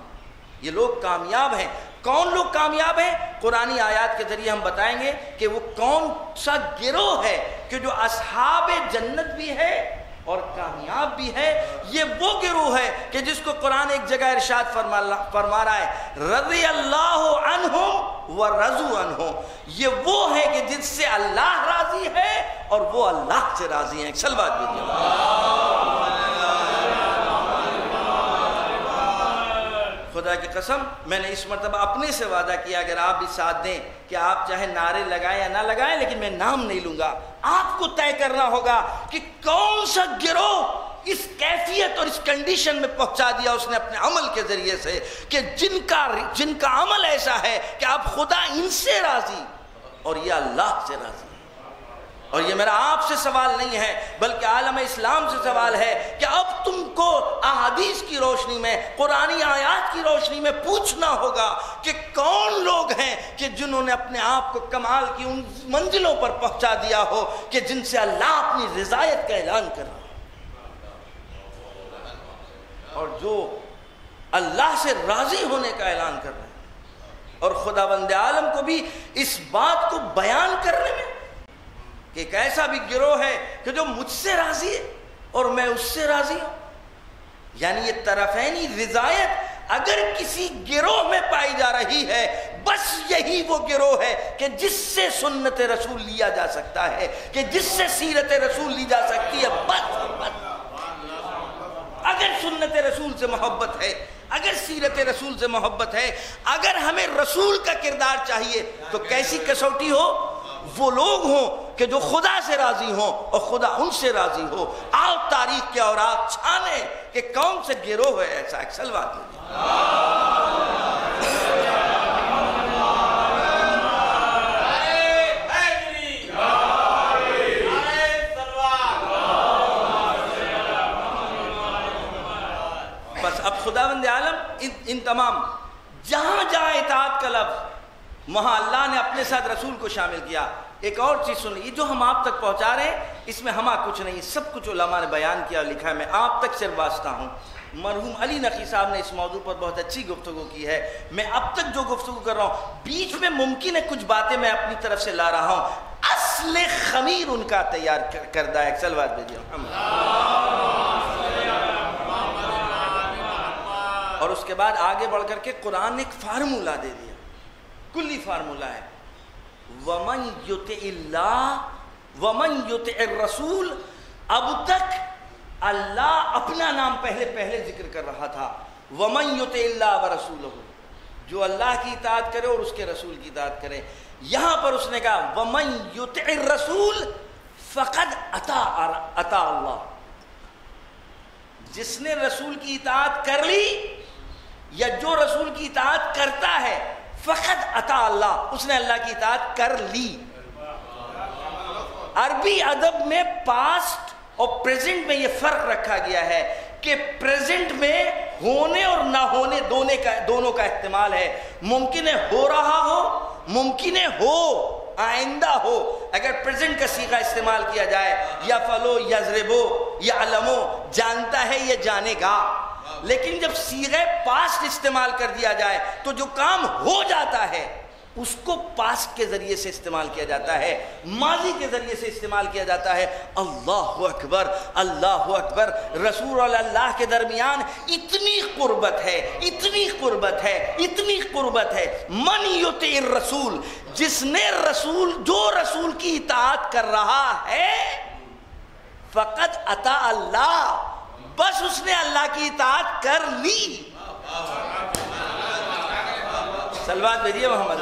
یہ لوگ کامیاب ہیں۔ کون لوگ کامیاب ہیں؟ قرآنی آیات کے ذریعے ہم بتائیں گے کہ وہ کون سا گروہ ہے کہ جو اصحاب جنت بھی ہے اور کامیاب بھی ہے۔ یہ وہ گروہ ہے کہ جس کو قرآن ایک جگہ ارشاد فرما رہا ہے، رضی اللہ عنہم ورضوا عنہ، یہ وہ ہے کہ جس سے اللہ راضی ہے اور وہ اللہ سے راضی ہیں۔ صلوات بھیجیے۔ خدا کی قسم میں نے اس مرتبہ اپنے سے وعدہ کیا، اگر آپ بھی ساتھ دیں کہ آپ چاہے نعرے لگائیں یا نہ لگائیں، لیکن میں نام نہیں لوں گا، آپ کو طے کرنا ہوگا کہ کون سا گروہ اس کیفیت اور اس کنڈیشن میں پہنچا دیا اس نے اپنے عمل کے ذریعے سے کہ جن کا عمل ایسا ہے کہ آپ خدا ان سے راضی اور یہ اللہ سے راضی۔ اور یہ میرا آپ سے سوال نہیں ہے بلکہ عالم اسلام سے سوال ہے کہ اب تم کو احادیث کی روشنی میں، قرآنی آیات کی روشنی میں پوچھنا ہوگا کہ کون لوگ ہیں کہ جنہوں نے اپنے آپ کو کمال کی ان منزلوں پر پہنچا دیا ہو کہ جن سے اللہ اپنی رضایت کا اعلان کر رہا ہے، اور جو اللہ سے راضی ہونے کا اعلان کر رہے ہیں، اور خداوند عالم کو بھی اس بات کو بیان کرنے میں کہ ایک ایسا بھی گروہ ہے کہ جو مجھ سے راضی ہے اور میں اس سے راضی ہوں. یعنی یہ طرفینی رضایت اگر کسی گروہ میں پائی جا رہی ہے، بس یہی وہ گروہ ہے کہ جس سے سنت رسول لیا جا سکتا ہے، کہ جس سے سیرت رسول لی جا سکتی ہے. بس اگر سنت رسول سے محبت ہے، اگر سیرت رسول سے محبت ہے، اگر ہمیں رسول کا کردار چاہیے، تو کیسی کسوٹی ہو؟ وہ لوگ ہوں کہ جو خدا سے راضی ہوں اور خدا ان سے راضی ہو. آؤ تاریخ کے اوراق چھانے کہ کون سے گروہ ہے ایسا. ایک سلوات لے بس. اب خداوند عالم ان تمام جہاں جہاں اطاعت کا لفظ، وہاں اللہ نے اپنے ساتھ رسول کو شامل کیا. ایک اور چیز سن لیجیے، جو ہم آپ تک پہنچا رہے ہیں اس میں ہمارا کچھ نہیں، سب کچھ علماء نے بیان کیا اور لکھا ہے. میں آپ تک صرف واسطہ ہوں. مرحوم علی نقی صاحب نے اس موضوع پر بہت اچھی گفتگو کی ہے. میں اب تک جو گفتگو کر رہا ہوں، بیچ میں ممکن ہے کچھ باتیں میں اپنی طرف سے لا رہا ہوں، اصل خمیر ان کا تیار کردہ ہے. سلوات بھیجیے. اور اس کے بعد آگے بڑھ کر کے قرآن نے ایک فارمولہ دے دیا، کلی فارمولہ ہے. وَمَنْ يُطِعِ اللَّهِ وَمَنْ يُطِعِ الرَّسُولِ. اب تک اللہ اپنا نام پہلے ذکر کر رہا تھا. وَمَنْ يُطِعِ اللَّهَ وَرَسُولَهُ، جو اللہ کی اطاعت کرے اور اس کے رسول کی اطاعت کرے. یہاں پر اس نے کہا وَمَنْ يُطِعِ الرَّسُولِ فَقَدْ أَطَاعَ اللَّهَ. جس نے رسول کی اطاعت کر لی یا جو رسول کی اطاعت کرتا ہے، فقط اطاع اللہ، اس نے اللہ کی اطاعت کر لی. عربی ادب میں پاسٹ اور پریزنٹ میں یہ فرق رکھا گیا ہے کہ پریزنٹ میں ہونے اور نہ ہونے دونوں کا احتمال ہے. ممکن ہے ہو رہا ہو، ممکن ہے ہو آئندہ ہو. اگر پریزنٹ کا صیغہ استعمال کیا جائے، یا فلو یضربو یا علمو، جانتا ہے یا جانے گا. لیکن جب صیغہ پاسٹ استعمال کر دیا جائے تو جو کام ہو جاتا ہے اس کو پاسٹ کے ذریعے سے استعمال کیا جاتا ہے، ماضی کے ذریعے سے استعمال کیا جاتا ہے. اللہ اکبر، اللہ اکبر. رسول اور اللہ کے درمیان اتنی قربت ہے، اتنی قربت ہے، اتنی قربت ہے. من یطع الرسول، جس نے جو رسول کی اطاعت کر رہا ہے، فقط اطاع اللہ، بس اس نے اللہ کی اطاعت کر لی. صلوات بھیجیے محمد.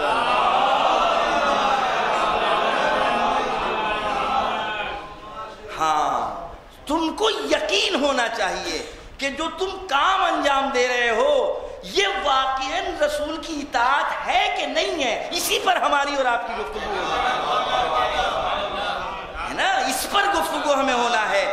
ہاں، تم کو یقین ہونا چاہیے کہ جو تم کام انجام دے رہے ہو یہ واقعاً رسول کی اطاعت ہے کہ نہیں ہے. اسی پر ہماری اور آپ کی گفتگو ہے نا، اس پر گفتگو ہمیں ہونا ہے.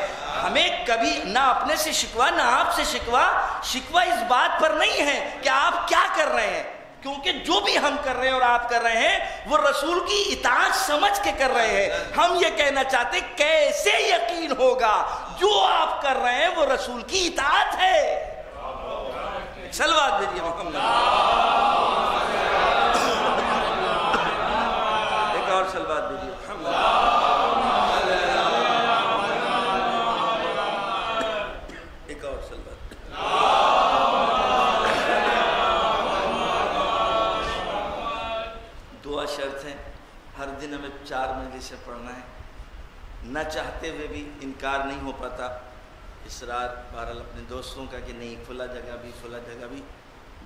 ہمیں کبھی نہ اپنے سے شکوا نہ آپ سے شکوا اس بات پر نہیں ہے کہ آپ کیا کر رہے ہیں، کیونکہ جو بھی ہم کر رہے ہیں اور آپ کر رہے ہیں وہ رسول کی اطاعت سمجھ کے کر رہے ہیں. ہم یہ کہنا چاہتے کیسے یقین ہوگا جو آپ کر رہے ہیں وہ رسول کی اطاعت ہے. صلوات بھیجیے محمد. ایک اور صلوات بھیجیے محمد. شرط ہے، ہر دن ہمیں 4 مجلسیں پڑھنا ہے. نہ چاہتے ہوئے بھی انکار نہیں ہو پاتا. اصرار بہرحال اپنے دوستوں کا کہ نہیں فلاں جگہ بھی،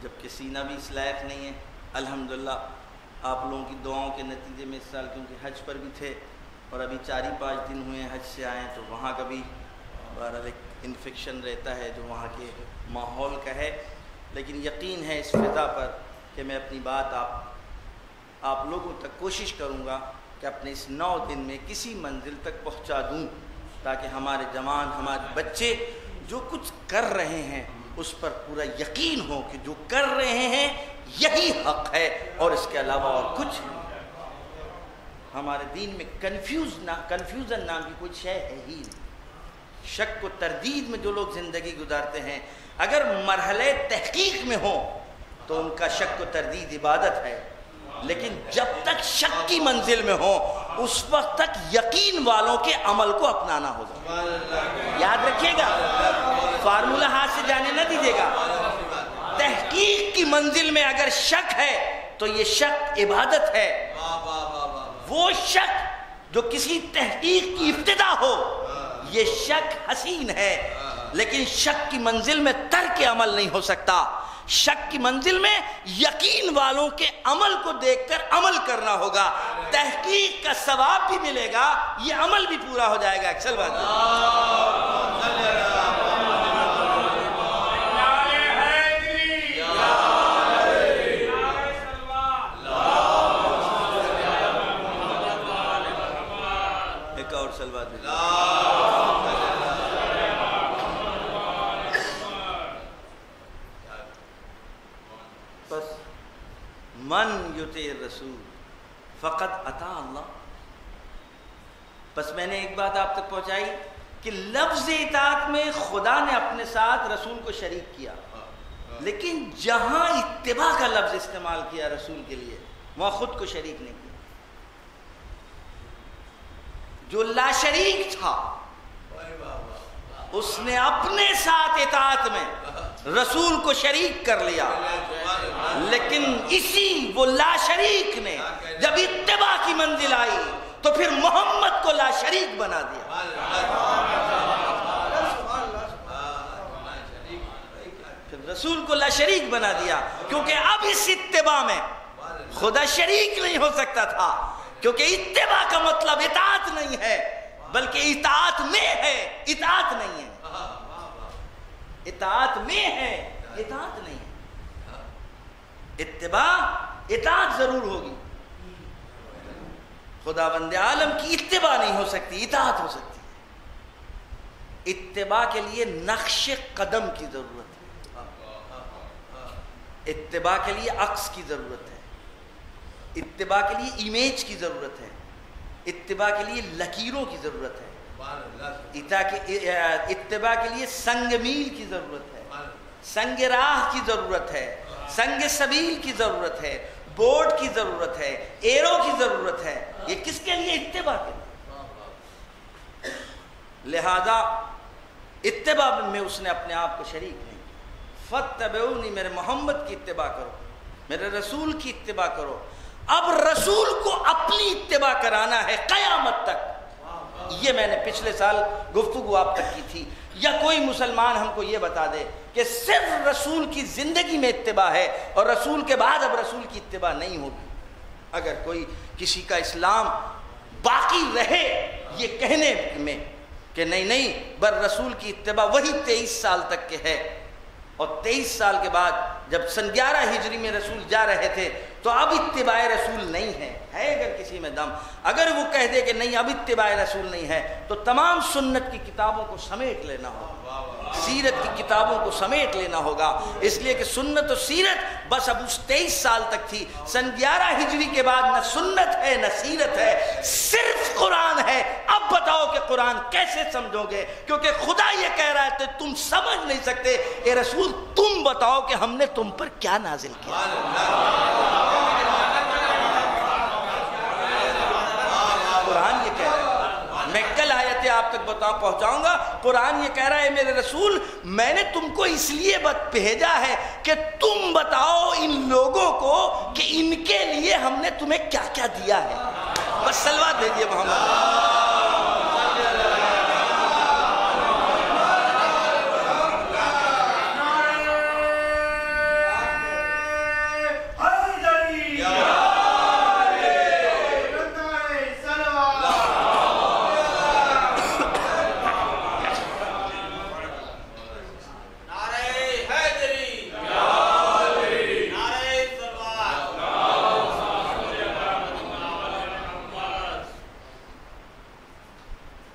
جبکہ سینہ بھی اس لائق نہیں ہے. الحمدللہ آپ لوگوں کی دعاؤں کے نتیجے میں اس سال کیونکہ حج پر بھی تھے اور ابھی 4-5 دن ہوئے حج سے آئے تو وہاں کا بھی بہرحال ایک انفیکشن رہتا ہے جو وہاں کے ماحول کا ہے. لیکن یقین ہے اس فضا پر کہ میں اپنی بات آپ لوگوں تک کوشش کروں گا کہ اپنے اس 9 دن میں کسی منزل تک پہنچا دوں، تاکہ ہمارے جوان، ہمارے بچے جو کچھ کر رہے ہیں اس پر پورا یقین ہو کہ جو کر رہے ہیں یہی حق ہے اور اس کے علاوہ اور کچھ نہیں. ہمارے دین میں کنفیوژن نام کی کوئی شے ہے ہی نہیں. شک و تردید میں جو لوگ زندگی گزارتے ہیں اگر مرحلے تحقیق میں ہوں تو ان کا شک و تردید عبادت ہے، لیکن جب تک شک کی منزل میں ہوں اس وقت تک یقین والوں کے عمل کو اپنانا ہوگا. یاد رکھیے گا، فارمولہ ہاتھ سے جانے نہ دیجیے گا. تحقیق کی منزل میں اگر شک ہے تو یہ شک عبادت ہے. وہ شک جو کسی تحقیق کی ابتدا ہو یہ شک حسین ہے، لیکن شک کی منزل میں ترک عمل نہیں ہو سکتا. شک کی منزل میں یقین والوں کے عمل کو دیکھ کر عمل کرنا ہوگا. تحقیق کا ثواب بھی ملے گا، یہ عمل بھی پورا ہو جائے گا. اکثر بات ایک اور سلوات من یطیع الرسول فقد اطاع اللہ. بس میں نے ایک بات آپ تک پہنچائی کہ لفظ اطاعت میں خدا نے اپنے ساتھ رسول کو شریک کیا، لیکن جہاں اتباع کا لفظ استعمال کیا رسول کے لیے وہاں خود کو شریک نہیں کیا. جو لا شریک تھا اس نے اپنے ساتھ اطاعت میں رسول کو شریک کر لیا، لیکن اسی وہ لا شریک نے جب اتباع کی منزل آئی تو پھر محمد کو لا شریک بنا دیا. پھر رسول کو لا شریک بنا دیا، کیونکہ اب اس اتباع میں خدا شریک نہیں ہو سکتا تھا، کیونکہ اتباع کا مطلب اطاعت نہیں ہے بلکہ اطاعت میں ہے، اطاعت نہیں ہے. اطاعت میں ہے، اطاعت نہیں ہے. اتباع اطاعت ضرور ہوگی. خداوند عالم کی اتباع نہیں ہو سکتی، اطاعت ہو سکتی ہے. اتباع کے لیے نقش قدم کی ضرورت ہے، اتباع کے لیے عکس کی ضرورت ہے، اتباع کے لیے امیج کی ضرورت ہے، اتباع کے لیے لکیروں کی ضرورت ہے، اتباع کے لیے سنگ میل کی ضرورت ہے، سنگ راہ کی ضرورت ہے، سنگ سبیل کی ضرورت ہے، بورڈ کی ضرورت ہے، ایرو کی ضرورت ہے. یہ کس کے لیے؟ اتباع کے لیے. لہذا اتباع میں اس نے اپنے آپ کو شریک نہیں. فاتبعونی، میرے محمد کی اتباع کرو، میرے رسول کی اتباع کرو. اب رسول کو اپنی اتباع کرانا ہے قیامت تک. یہ میں نے پچھلے سال گفتگو آپ تک کی تھی. یا کوئی مسلمان ہم کو یہ بتا دے کہ صرف رسول کی زندگی میں اتباع ہے اور رسول کے بعد اب رسول کی اتباع نہیں ہوگی. اگر کوئی کسی کا اسلام باقی رہے یہ کہنے میں کہ نہیں بر رسول کی اتباع وہی 23 سال تک کے ہے، اور 23 سال کے بعد جب سن 11 ہجری میں رسول جا رہے تھے تو اب اتباع رسول نہیں ہے اگر کسی میں دم. اگر وہ کہہ دے کہ نہیں اب اتباع رسول نہیں ہے تو تمام سنت کی کتابوں کو سمیٹ لینا ہوگا، سیرت کی کتابوں کو سمیٹ لینا ہوگا. اس لیے کہ سنت و سیرت بس اب اس 23 سال تک تھی. سن 11 ہجری کے بعد نہ سنت ہے نہ سیرت ہے، صرف قرآن ہے. اب بتاؤ کہ قرآن کیسے سمجھو گے؟ کیونکہ خدا یہ کہہ رہا ہے کہ تم سمجھ نہیں سکتے. اے رسول تم بتاؤ کہ ہم نے تم پر کیا نازل کیا. قرآن یہ کہہ رہا ہے، میں کل آیتیں آپ تک پہنچاؤں گا. قرآن یہ کہہ رہا ہے میرے رسول میں نے تم کو اس لیے بھیجا ہے کہ تم بتاؤ ان لوگوں کو کہ ان کے لیے ہم نے تمہیں کیا کیا دیا ہے. بس صلوات بھیجیے محمد.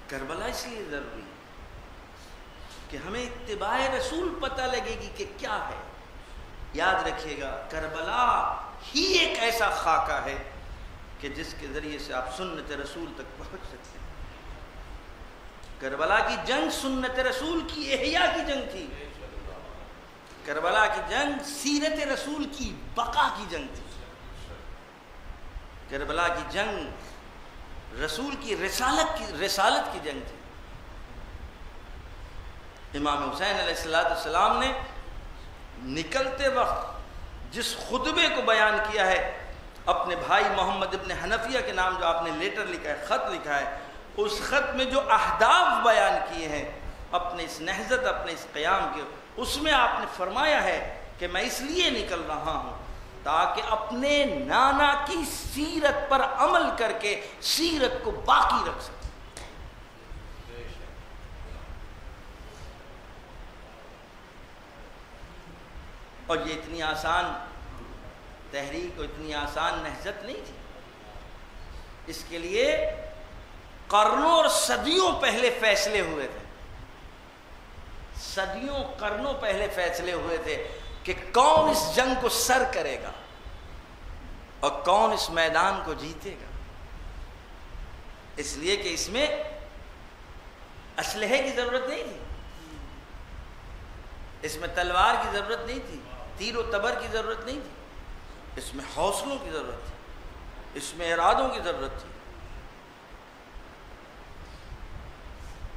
کربلا اس لیے ضروری ہے کہ ہمیں اتباع رسول پتہ لگے گی کہ کیا ہے. یاد رکھیے گا کربلا ہی ایک ایسا خاکہ ہے کہ جس کے ذریعے سے آپ سنت رسول تک پہنچ سکتے ہیں. کربلا کی جنگ سنت رسول کی احیاء کی جنگ تھی. کربلا کی جنگ سیرت رسول کی بقا کی جنگ تھی. کربلا کی جنگ رسول کی رسالت کی جنگ تھی۔ امام حسین علیہ السلام نے نکلتے وقت جس خطبے کو بیان کیا ہے، اپنے بھائی محمد ابن حنفیہ کے نام جو آپ نے لیٹر لکھا ہے، خط لکھا ہے، اس خط میں جو اہداف بیان کیے ہیں اپنے اس نہضت، اپنے اس قیام کے، اس میں آپ نے فرمایا ہے کہ میں اس لیے نکل رہا ہوں تاکہ اپنے نانا کی سیرت پر عمل کر کے سیرت کو باقی رکھ سکوں۔ اور یہ اتنی آسان تحریک اور اتنی آسان نہضت نہیں تھی، اس کے لیے قرنوں اور صدیوں پہلے فیصلے ہوئے تھے، صدیوں قرنوں پہلے فیصلے ہوئے تھے کہ کون اس جنگ کو سر کرے گا اور کون اس میدان کو جیتے گا۔ اس لیے کہ اس میں اسلحے کی ضرورت نہیں تھی، اس میں تلوار کی ضرورت نہیں تھی، تیر و تبر کی ضرورت نہیں تھی، اس میں حوصلوں کی ضرورت تھی، اس میں ارادوں کی ضرورت تھی۔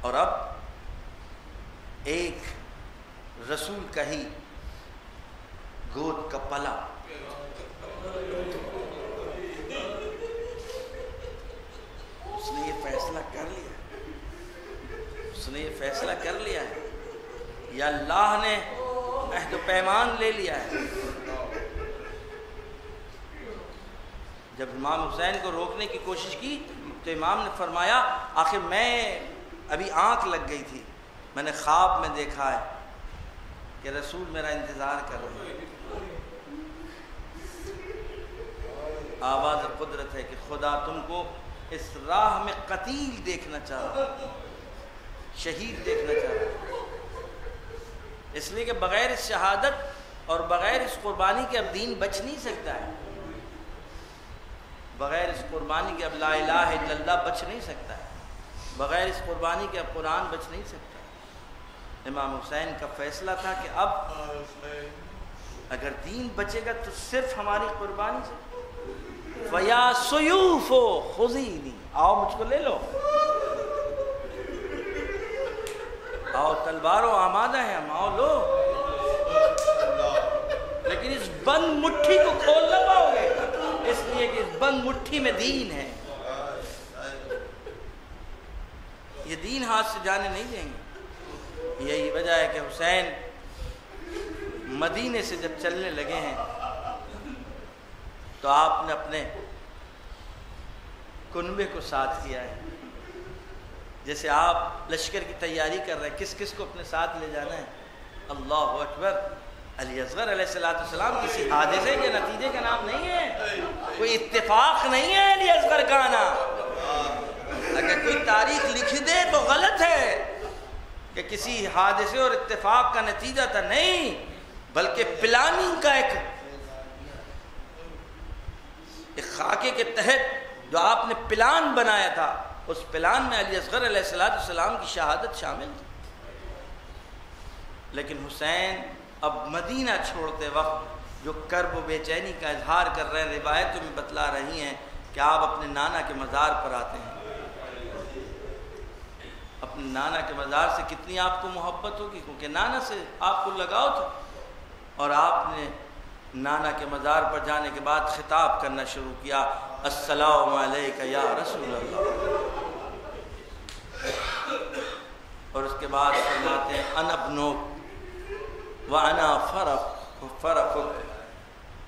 اور اب ایک رسول کا ہی گود کا پلا اس نے یہ فیصلہ کر لیا، اس نے یہ فیصلہ کر لیا ہے، یا اللہ نے عہد و پیمان لے لیا ہے۔ جب امام حسین کو روکنے کی کوشش کی تو امام نے فرمایا آخر میں ابھی آنکھ لگ گئی تھی، میں نے خواب میں دیکھا ہے کہ رسول میرا انتظار کر رہے ہیں۔ آواز قدرت ہے کہ خدا تم کو اس راہ میں قتیل دیکھنا چاہ رہا، شہید دیکھنا چاہ رہا، اس لیے کہ بغیر اس شہادت اور بغیر اس قربانی کے اب دین بچ نہیں سکتا ہے، بغیر اس قربانی کے اب لا الہ الا اللہ بچ نہیں سکتا ہے، بغیر اس قربانی کے اب قرآن بچ نہیں سکتا۔ امام حسین کا فیصلہ تھا کہ اب اگر دین بچے گا تو صرف ہماری قربانی سے۔ فَيَا سُيُوفُ خُذِينِي، آؤ مجھ کو لے لو، آؤ تلواروں آمادہ ہیں ہم، آؤ لو، لیکن اس بند مٹھی کو کھول نہ پاؤ گے، اس لیے کہ اس بند مٹھی میں دین ہے، یہ دین ہاتھ سے جانے نہیں دیں گے۔ یہی وجہ ہے کہ حسین مدینے سے جب چلنے لگے ہیں تو آپ نے اپنے کنبے کو ساتھ کیا ہے، جیسے آپ لشکر کی تیاری کر رہے ہیں، کس کس کو اپنے ساتھ لے جانا ہے؟ اللہ اکبر۔ علی اصغر علیہ السلام کسی حادثے کے نتیجے کا نام نہیں ہے، کوئی اتفاق نہیں ہے علی اصغر کا آنا۔ اگر کوئی تاریخ لکھ دے تو غلط ہے کہ کسی حادثے اور اتفاق کا نتیجہ تھا، نہیں، بلکہ پلاننگ کا ایک خاکے کے تحت جو آپ نے پلان بنایا تھا، اس پلان میں علی اصغر علیہ السلام کی شہادت شامل تھی۔ لیکن حسین اب مدینہ چھوڑتے وقت جو کرب و بے چینی کا اظہار کر رہے ہیں، روایتوں میں بتلا رہی ہیں کہ آپ اپنے نانا کے مزار پر آتے ہیں۔ اپنے نانا کے مزار سے کتنی آپ کو محبت ہوگی، کیونکہ نانا سے آپ کو لگاؤ تھا، اور آپ نے نانا کے مزار پر جانے کے بعد خطاب کرنا شروع کیا، السلام علیک یا رسول اللہ، اور اس کے بعد فرماتے ہیں انا ابنک وانا فرقک،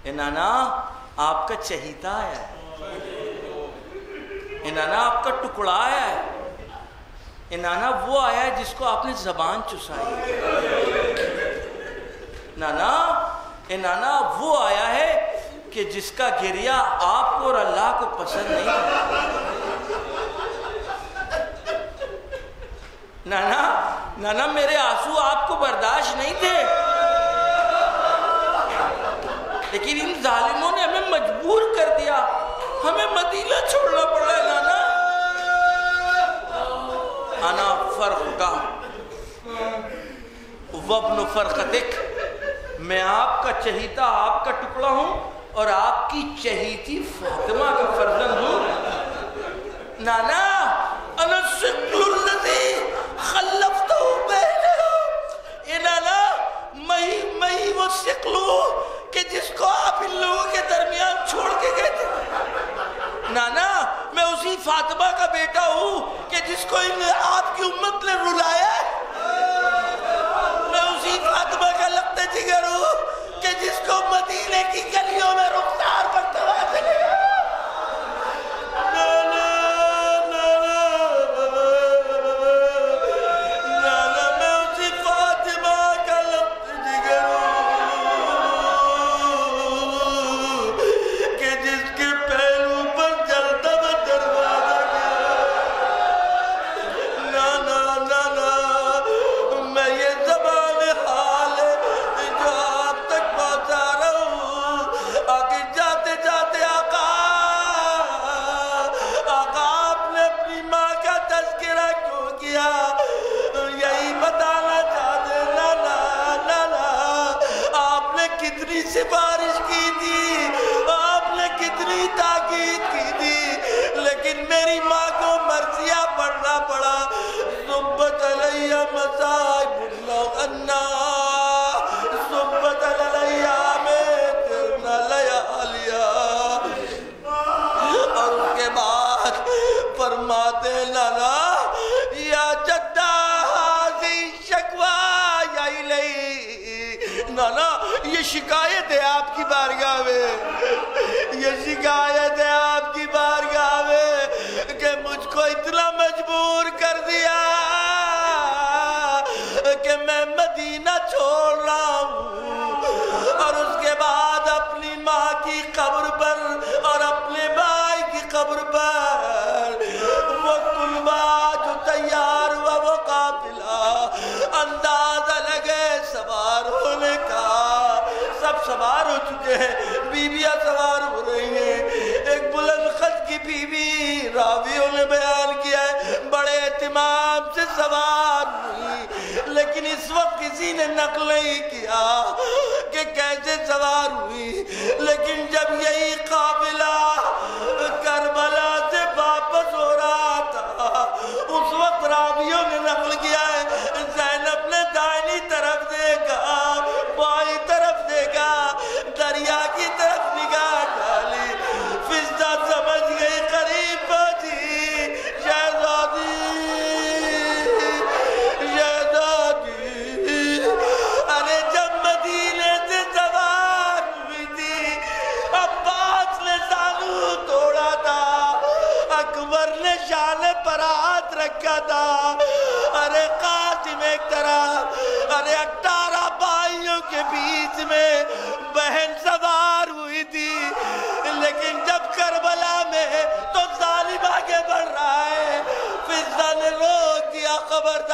اے نانا آپ کا چہیتا آیا ہے، اے نانا آپ کا ٹکڑا آیا ہے، اے نانا وہ آیا ہے جس کو آپ نے زبان چسائی ہے، اے نانا وہ آیا ہے کہ جس کا گریہ آپ کو اور اللہ کو پسند نہیں ہے، نانا میرے آنسو آپ کو برداشت نہیں تھے، لیکن ان ظالموں نے ہمیں مجبور کر دیا، ہمیں مدینہ چھوڑنا پڑا ہے نانا۔ انا فرقک وابن فرقتک، میں آپ کا چہیتا، آپ کا ٹکڑا ہوں اور آپ کی چہیتی فاطمہ کا فرزند ہوں۔ نانا نانا میں اسی فاطمہ کا بیٹا ہوں کہ جس کو آپ کی امت نے رلایا ہے، میں اسی فاطمہ کا لگتے جگر ہوں کہ جس کو مدینے کی گلیوں میں رخسار پر تباہ چلے گا۔ سفارش کی تھی، آپ نے کتنی تاکید کی تھی، لیکن میری ماں کو مرثیہ پڑھنا پڑا۔ صبت علیہ مصائب الغنا، صبت علیہ میں لیالیا، اور اس کے بعد فرماتے لالا یا جدہ حاضی شکوا یا الہی، نانا یہ شکایت ہے آپ کی بارگاہ میں، یہ شکایت ہے آپ کی بارگاہ میں کہ مجھ کو اتنا مجبور کر دیا کہ میں مدینہ چھوڑ رہا ہوں، اور اس کے بعد اپنی ماں کی قبر پر اور اپنے بھائی کی قبر پر وہ طلبہ جو تیار ہوا، وہ قافلہ اندازہ لگے سوار ہونے کا، سب سوار ہو چکے ہیں، بیویاں سوار ہو رہی ہیں۔ ایک بلند خط کی بیوی راویوں نے بیان کیا ہے بڑے اہتمام سے سوار ہوئی، لیکن اس وقت کسی نے نقل نہیں کیا کہ کیسے سوار ہوئی، لیکن جب یہی قافلہ کربلا سے واپس ہو رہا تھا، اس وقت راویوں نے نقل کیا ہے زینب نے دائنی طرف دیکھا، بائیں طرف دیکھا، دریا کی طرف نگاہ ڈالی، فضہ سمجھ گئی قریب پہنچی، شہزادی شہزادی، ارے جب مدینے سے سوار ہوئی تھی، عباس نے زانو توڑا تھا، اکبر نے شان پر ہاتھ رکھا تھا، ارے قاسم ایک طرح، ارے 18 بھائیوں کے بیچ میں بہن سوار ہوئی تھی، لیکن جب کربلا میں تو ظالم آگے بڑھ رہا ہے، فضہ نے روک دیا، خبردار